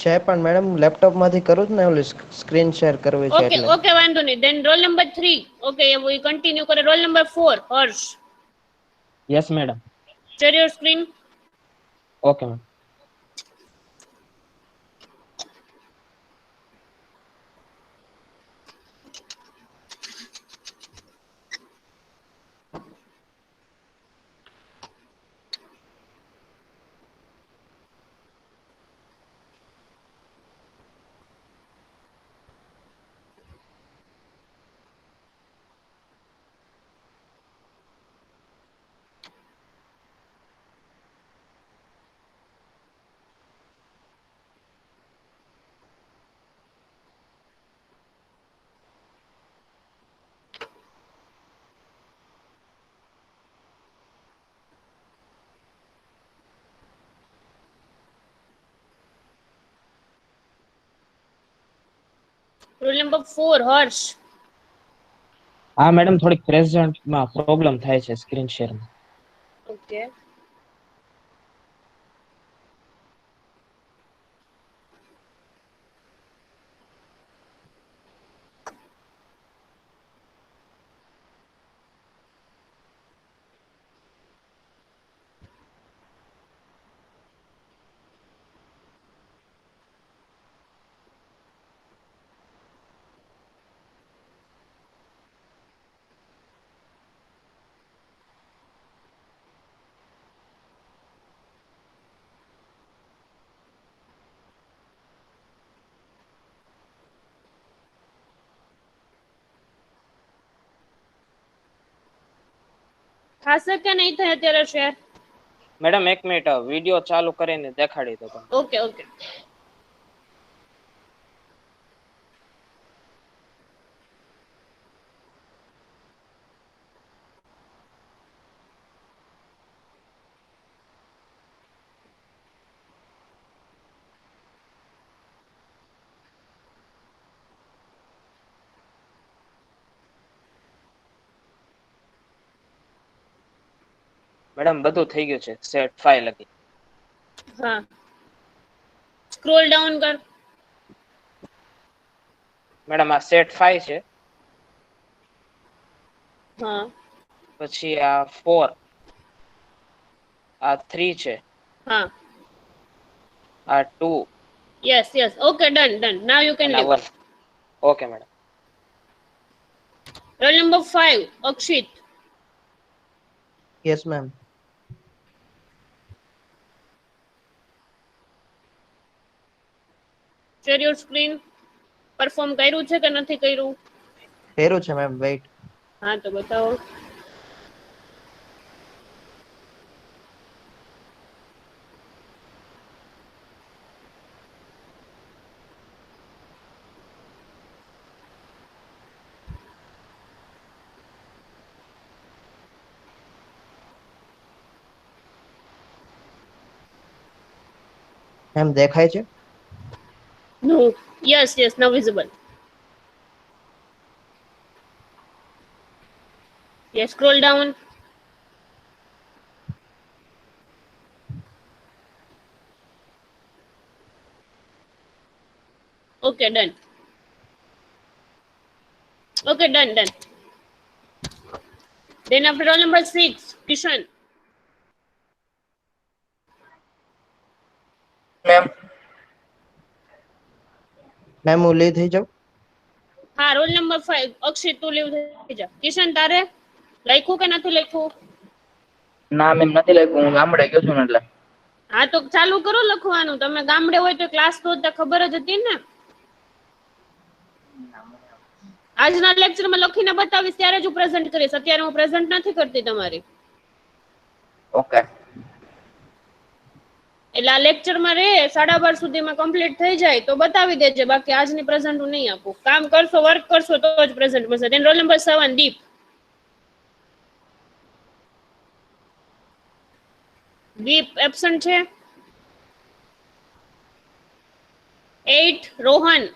છે પણ મેડમ લેપટોપ માંથી કરું જ ને, ઓલી સ્ક્રીન શેર કરવી છે એટલે. ઓકે, વાંધો નહીં. દેન રોલ નંબર 3. ઓકે, એ કન્ટિન્યુ કરે. Roll number 4, Harsh. Yes madam. Share your screen. Okay ma'am. Roll number 4, હર્ષ. હા મેડમ, થોડીક પ્રેઝન્ટમાં પ્રોબ્લેમ થાય છે સ્ક્રીન શેરમાં. ઓકે. થશે કે નહીં થાય અત્યારે શેર? મેડમ 1 મિનિટ, વિડિયો ચાલુ કરીને દેખાડી દો તમે. ઓકે. મેડમ બધું થઈ ગયું છે, સેટ 5 લગી. હા, સ્ક્રોલ ડાઉન કર. મેડમ આ સેટ 5 છે, હા પછી આ 4, આ 3 છે, હા, આ 2 yes. Okay, done. Now you can અને leave. 1. Okay madam. Roll number 5, Akshit. Yes ma'am. Share your screen. Perform કર્યું છે કે નથી કર્યું? કર્યું છે મેમ, વેઇટ. હા તો બતાવો. મેમ દેખાય છે? No. Yes, now visible. Yes, scroll down. Okay, done. Okay, done, done. Then after roll number 6, Kishan. Ma'am હું લી થઈ જાઉં? હા, રોલ નંબર 5, અક્ષિત તું લીવ થઈ જા. કિશન તારે લખ્યું કે નથી લખ્યું? ના મેમ નથી લખ્યું, હું ગામડે ગયો છું ને એટલે. હા તો ચાલુ કરો લખવાનું. તમે ગામડે હોય તો ક્લાસ તો ખબર જ હતી ને. આજના લેક્ચરમાં લખીને બતાવીશ ત્યારે જ હું પ્રેઝન્ટ કરીશ. અત્યારે હું પ્રેઝન્ટ નથી કરતી તમારી. ઓકે. એટલે આ લેક્ચરમાં રે 12:30 સુધીમાં કમ્પ્લીટ થઈ જાય તો બતાવી દેજે. બાકી આજની પ્રેઝન્ટ હું નહીં આપું. કામ કરશો, વર્ક કરશો તો જ પ્રેઝન્ટ મળશે. દેન રોલ નંબર 7, દીપ. દીપ એબસન્ટ છે. 8, Rohan.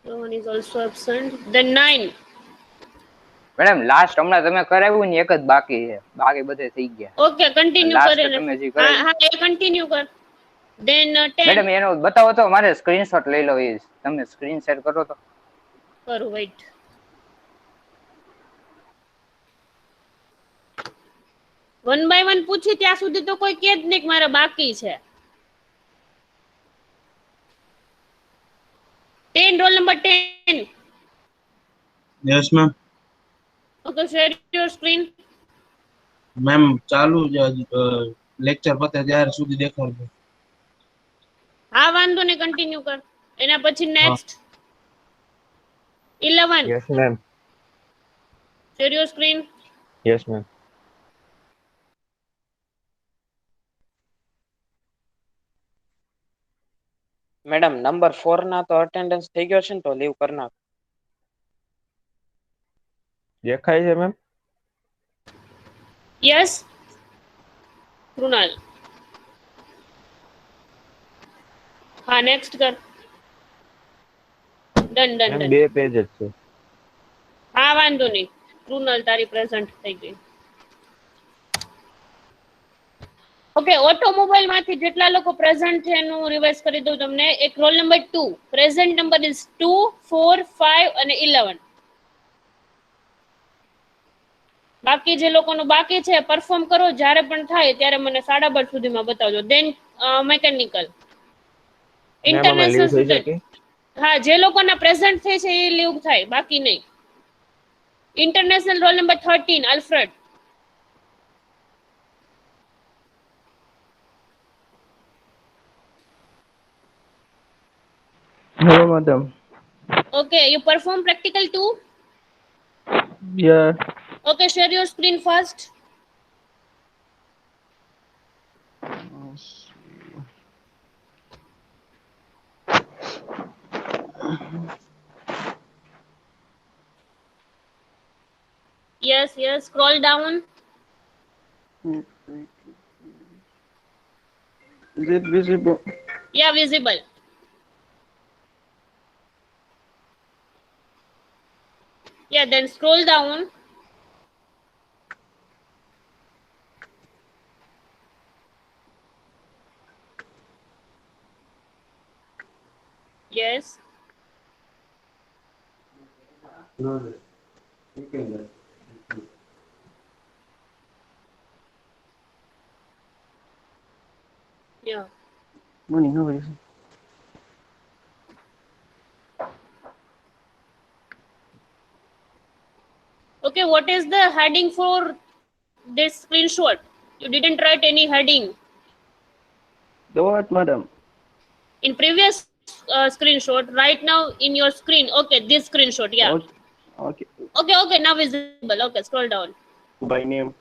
Rohan is also absent. Then 9. Madam last હમણાં તમે કરાવ્યું ને એક જ બાકી છે, બાકી બધે થઈ ગયા. Okay, continue Last કરીને. તમે જે હા કરાવ્યું. હા એ કન્ટિન્યુ કર. Then 10. મેડમ એનો બતાવો તો, મારે સ્ક્રીનશોટ લઈ લો. એ તમે સ્ક્રીન શેર કરો તો. કરું વેઇટ. વન બાય વન પૂછી ત્યાં સુધી તો કોઈ કે જ નહીં કે મારે બાકી છે. 10, roll number 10. Yes ma'am. Okay, share your screen. Ma'am चालू लेक्चर पते त्यार सुधी देखाડજો. હા વાંધો ને, કન્ટિન્યુ કર. એના પછી next 11. Yes ma'am. share your screen. Yes ma'am. Madam number 4 ના તો અટેન્ડન્સ થઈ ગયો છે ને, તો લીવ કરી નાખો. દેખાય છે મેમ? Yes, કૃણાલ. હા નેક્સ્ટ કર. Done done ma'am done. 2 page જ છે. હા વાંધો નહીં. કૃણાલ તારી પ્રેઝન્ટ થઈ ગઈ. ઓકે, ઓટોમોબાઈલ માંથી જેટલા લોકો પ્રેઝન્ટ છે એનું રિવાઇઝ કરી દઉં તમને. એક roll number 2, present number is 2, 4, 5 અને 11. બાકી જે લોકોનું બાકી છે પરફોર્મ કરો. જ્યારે પણ થાય ત્યારે મને 12:30 સુધીમાં બતાવજો. દેન મેકેનિકલ, મેમ અમે ઇન્ટરનેશનલ લીવ થઈ સ્ટુડન્ટ. શકે? હા, જે લોકોના પ્રેઝન્ટ થાય છે એ લીવ થાય, બાકી નહીં. International roll number 13, અલ્ફ્રેડ. Hello, madam. Okay, you perform practical too? Yeah. Okay, share your screen first. Yes, yes, scroll down. Is it visible? Yeah, visible. Yeah, then scroll down. Yes. Yeah. Morning, how are you? Okay, what is the heading for this screenshot? You didn't write any heading. The what, madam? In previous screenshot, right now in your screen. Okay, this screenshot, yeah. Okay. Okay, now visible. Okay, scroll down. By name.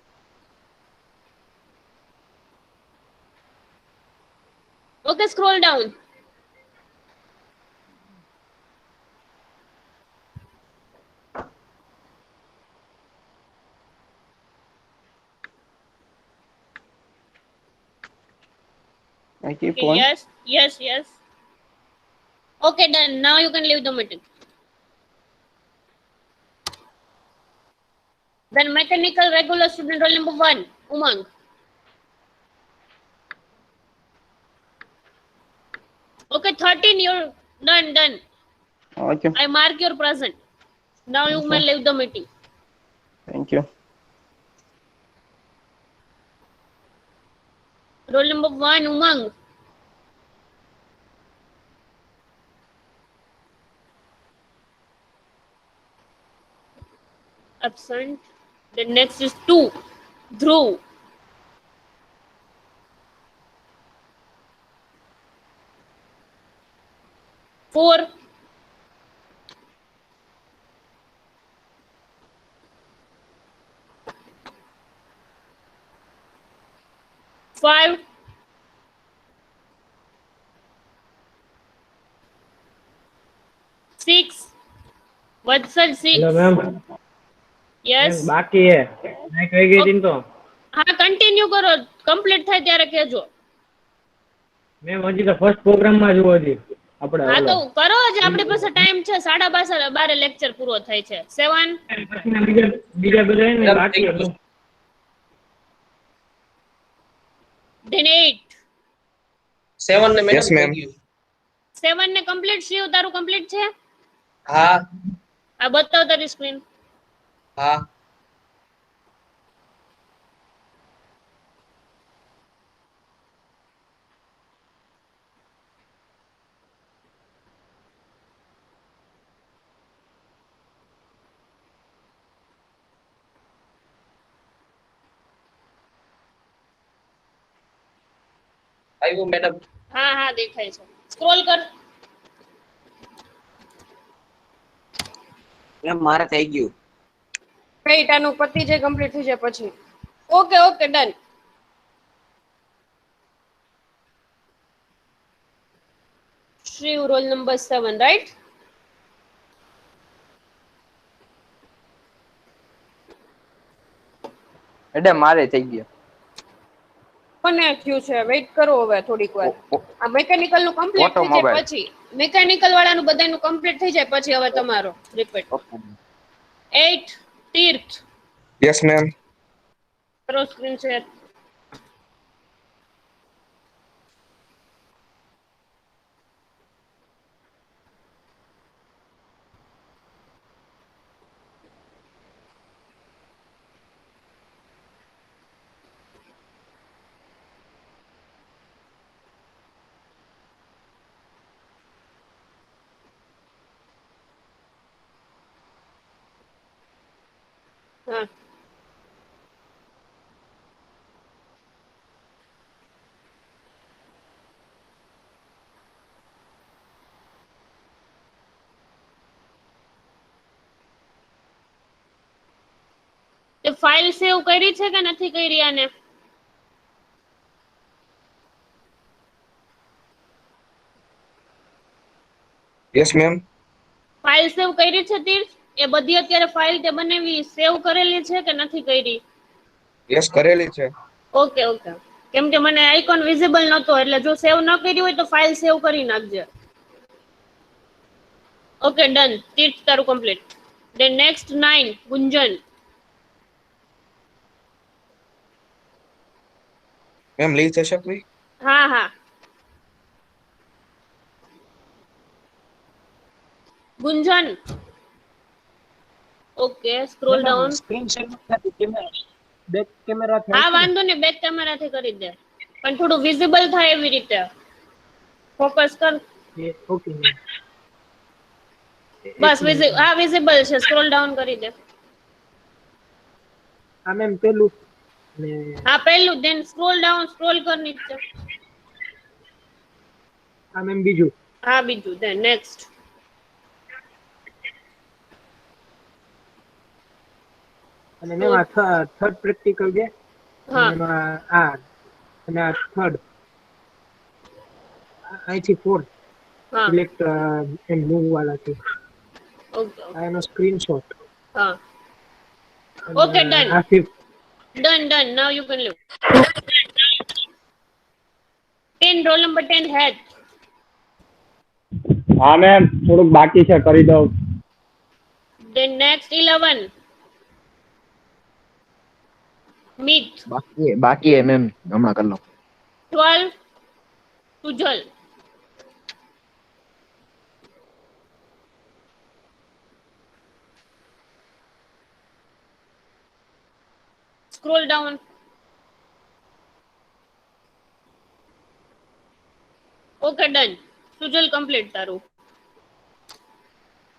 Okay, scroll down. I keep Okay, on. yes. Okay, done. Now you can leave the meeting. Then mechanical regular student roll number 1, Umang. Okay, 13, you're done. Okay, I mark your present. Now you may leave the meeting. thank you. Roll number 1, Umang. Absent. The next is 2, Dhruv. 4, 5, 6, Vatsal 6. Hello ma'am Yes. બાકી હે મેં કહી ગઈ હતી ને તો હા, continue કરો. કમ્પ્લીટ થાય ત્યારે કહેજો. મેમ હજી તો ફર્સ્ટ પ્રોગ્રામ માં જ હજી આપણે હા તો કરો જ, આપણી પાસે ટાઈમ છે. 12:30 લેક્ચર પૂરો થાય છે. 7, પછીના બીજા બધા હે ને બાકી હે. then 8. 7 ને Yes, ma'am. 7 ને કમ્પ્લીટ. શિવ, તારું કમ્પ્લીટ છે? હા આ બતાવ તારી સ્ક્રીન. હા આવ્યું મેડમ હા હા દેખાય છે. સ્ક્રોલ કર. મેમ મારે થઈ ગયું વેઇટ, આનું પતિ જે કમ્પ્લીટ થઈ જાય પછી. Okay done. Shiv, roll number 7, right? Madam મારે થઈ ગયો. કોને થયું છે? વેઇટ કરો હવે થોડીક વાર. આ મેકેનિકલ નું કમ્પ્લીટ થઈ જાય Automobile. પછી, મેકેનિકલ વાળાનું બધાનું કમ્પ્લીટ થઈ જાય પછી હવે તમારો રિપીટ. 8, તીર્થ. Yes, ma'am. કરો સ્ક્રીન શેર. હા, તે ફાઇલ સેવ કરી છે કે નથી કરી? આને Yes, ma'am. ફાઇલ સેવ કરી છે તીર્થ? એ બધી અત્યારે ફાઇલ તે બનાવી સેવ કરેલી છે કે નથી કરી? Yes, કરેલી છે. ઓકે કેમ કે મને આઇકોન વિઝિબલ નતો, એટલે જો સેવ ન કરી હોય તો ફાઇલ સેવ કરી નાખજે. Okay done. તીર્થ તારું complete. Then next 9, Gunjan. Ma'am લઈ જશે કોઈ? હા Gunjan. Okay, scroll down. Screen share નથી, કેમેરા બેક કેમેરા હા વાંધો ને, બેક કેમેરાથી કરી દે, પણ થોડું વિઝિબલ થાય એવી રીતે ફોકસ કર. ઓકે બસ હા વિઝિબલ છે. સ્ક્રોલ ડાઉન કરી દે. આ મેમ પેલું ને હા પહેલું, ધેન સ્ક્રોલ ડાઉન, સ્ક્રોલ કર નીચે. આ મેમ બીજું. હા બીજું. Than next. અને મેમ આ થર્ડ પ્રેક્ટિકલ છે. હા એમાં આ અને આ થર્ડ અહીંથી ફોર્થ હા સિલેક્ટ એન્ડ મૂવ વાળા છે. ઓકે આ એનો સ્ક્રીનશોટ. હા ઓકે ડન. આ fifth. Done. Now you can leave. 10, roll number 10, head. હા મેમ, થોડુંક બાકી છે, કરી દઉં. Then next 11, Meet. બાકી હે મેમ હમણાં કરી લઉં. 12, Sujal. Scroll down. Okay, done. Sujal, complete તારું.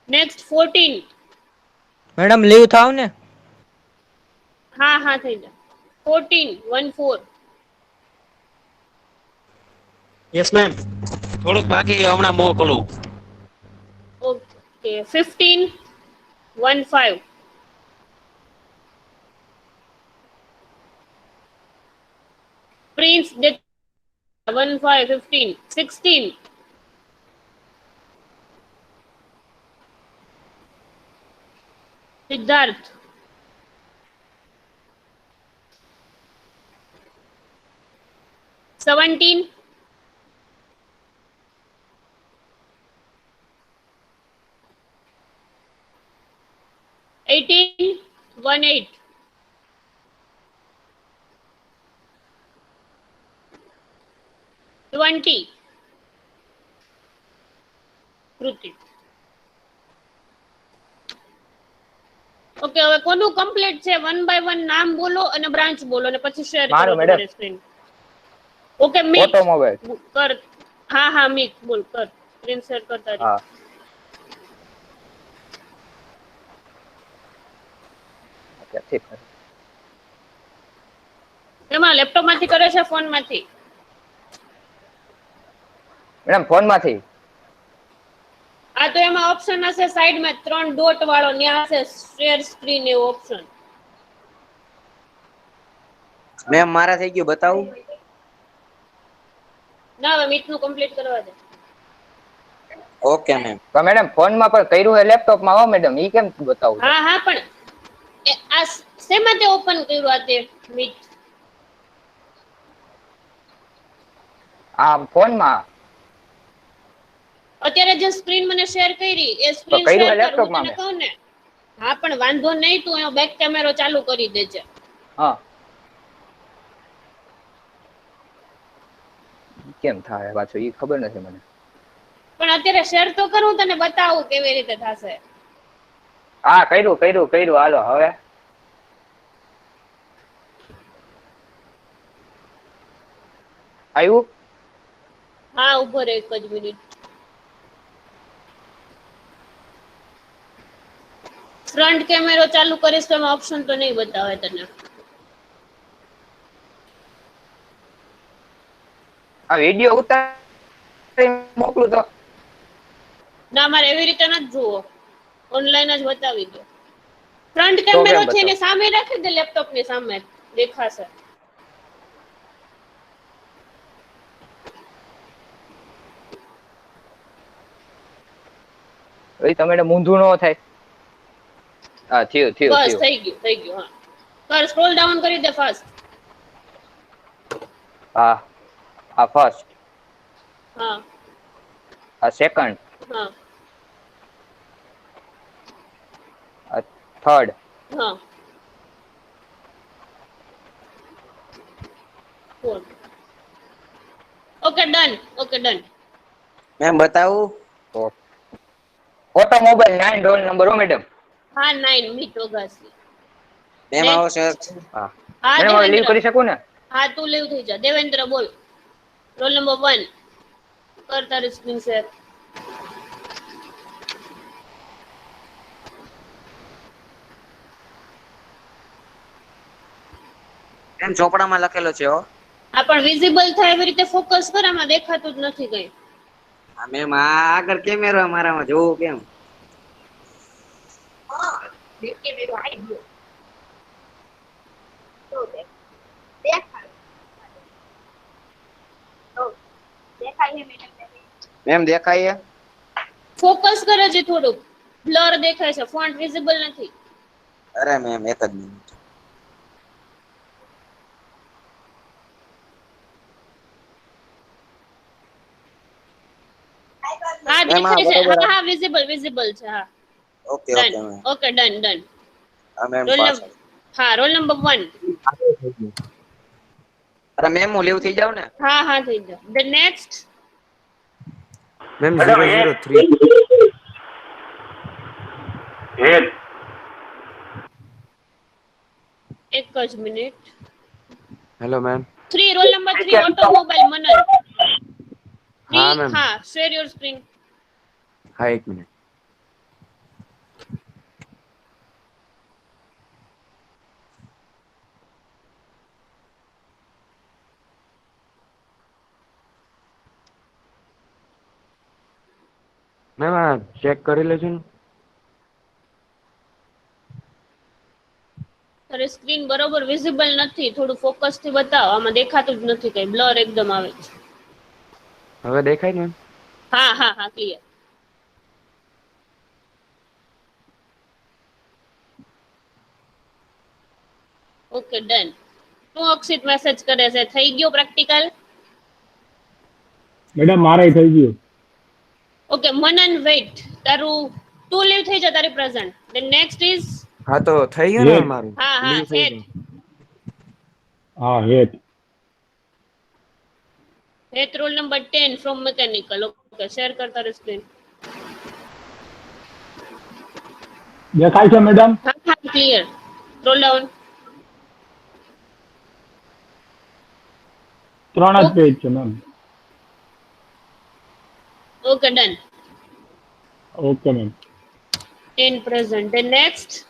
Next 14. મેડમ લીવ થાવ ને. હા થઈ જા. 14. Yes ma'am. થોડુંક બાકી હમણાં મોકલું. Okay. 15. Prince did 15. 16. Siddharth. 17. 18. 18. 20. Kriti. Okay, હવે કોનું કમ્પ્લીટ છે? 1 by 1 નામ બોલો અને બ્રાન્ચ બોલો અને પછી શેર કરો મારું તમારી madam. Screen. Okay, mech automobile. કર. હા મિક બોલ કર. સ્ક્રીન શેર કર તારી. હા ઓકે ઠીક છે. એમાં લેપટોપ માંથી કરે છે ફોન માંથી? મેડમ ફોન માંથી. આ તો એમાં ઓપ્શન હશે સાઈડમાં 3 ડોટ વાળો, ત્યાં હશે શેર સ્ક્રીન એવો ઓપ્શન. મેમ મારા થઈ ગયું બતાવું. ના, હવે મિક નું કમ્પ્લીટ કરવા દે. Okay ma'am. તો મેડમ ફોન માં પણ કર્યું છે લેપટોપ માં હો મેડમ, ઈ કેમ બતાવું? હા પણ આ શેમાં તે ઓપન કર્યું આ તે મિક? આ ફોન માં અત્યારે જે સ્ક્રીન મને શેર કરી એ સ્ક્રીન કર્યું શેર છે કર, હું લેપટોપમાં તને મેં. કહું ને. હા પણ વાંધો નહીં, તું એનો બેક કેમેરો ચાલુ કરી દેજે. હા કેમ થાય પાછું ઈ ખબર નથી મને. પણ અત્યારે શેર તો કર, હું તને બતાવું કેવી રીતે થશે. હા કર્યું હાલો હવે. આવ્યું? હા ઉભો રહે એક જ મિનિટ. ફ્રન્ટ કેમેરો ચાલુ કરીશ તો એમાં ઓપ્શન તો નહીં બતાવે તને. આ વિડિયો ઉતારી મોકલું તો? ના, મારે એવી રીતે નથી જોવો, ઓનલાઈન જ બતાવી દો. ફ્રન્ટ તો કેમેરો કેમ છે ને બતાવું? સામે રાખી દે, લેપટોપ ની સામે દેખાશે. એ તમે મૂંધું ન થાય. હા થયું. બસ થઈ ગયું. હા કર, સ્ક્રોલ ડાઉન કરી દે ફાસ્ટ. હા આ ફર્સ્ટ, હા આ સેકન્ડ, હા આ થર્ડ, હા ફોર્થ. Okay done. મેમ બતાવું. ઓટોમોબાઈલ 9 રોલ નંબર હો મેડમ. હા 9 મીટ ઓગાસી. મેમ આવો સર્ચ. હા હા મેડમ હવે લીવ દેવેન્દ્ર. કરી શકું ને? હા તું લીવ થઈ જા. દેવેન્દ્ર બોલ. રોલ નંબર 1 કર તારી સ્ક્રીન શેર. મેમ ચોપડામાં લખેલો છે હો. આ પણ વિઝિબલ થાય એવી રીતે ફોકસ કર, આમાં દેખાતું જ નથી કઈ. હા મેમ આ આગળ કેમેરો મારામાં જોવું કેમ? મેમ દેખાય? ફોકસ કરે છે થોડુંક, બ્લર દેખાય છે, ફોન્ટ વિઝિબલ નથી. અરે મેમ એક જ મિનિટ. હા મેમ આ દેખાય છે. બરોબર. હા વિઝિબલ છે. હા okay done. Ma'am. Okay done. હા મેમ રોલ પાસ. નંબર, હા રોલ નંબર 1. અરે મેમ હું લીવ થઈ જાવ ને. હા થઈ જા. The next ma'am 003. એક જ minute. Hello ma'am 3 roll number 3 automobile Manan. હા મેમ હા, શેર યોર સ્ક્રીન. હા એક મિનિટ મેમ આ ચેક કરી લેજો ને તારી સ્ક્રીન બરોબર વિઝિબલ નથી, થોડું ફોકસ થી બતાવ. આમાં દેખાતું જ નથી કઈ, બ્લર એકદમ આવે છે. હવે દેખાય ને મેમ હા હા હા, ક્લિયર. Okay done. શું અક્ષિત મેસેજ કરે છે? થઈ ગયો પ્રેક્ટિકલ? મેડમ મારે થઈ ગયું. ઓકે મનન વેઇટ. તારું ટુ લીવ થઈ જાય તારી પ્રેઝન્ટ. ધેન નેક્સ્ટ ઇઝ હા તો થઈ ગયું ને હેત. મેમ મારું હા હા લીવ થઈ હેત. ગયું હા હેત. હેત roll number 10 from mechanical. Okay share કર તારી સ્ક્રીન. દેખાય છે મેડમ? હા હા ક્લિયર. Role down. 3 જ પેજ છે ma'am. Okay done. Okay ma'am. 10 present. Then next.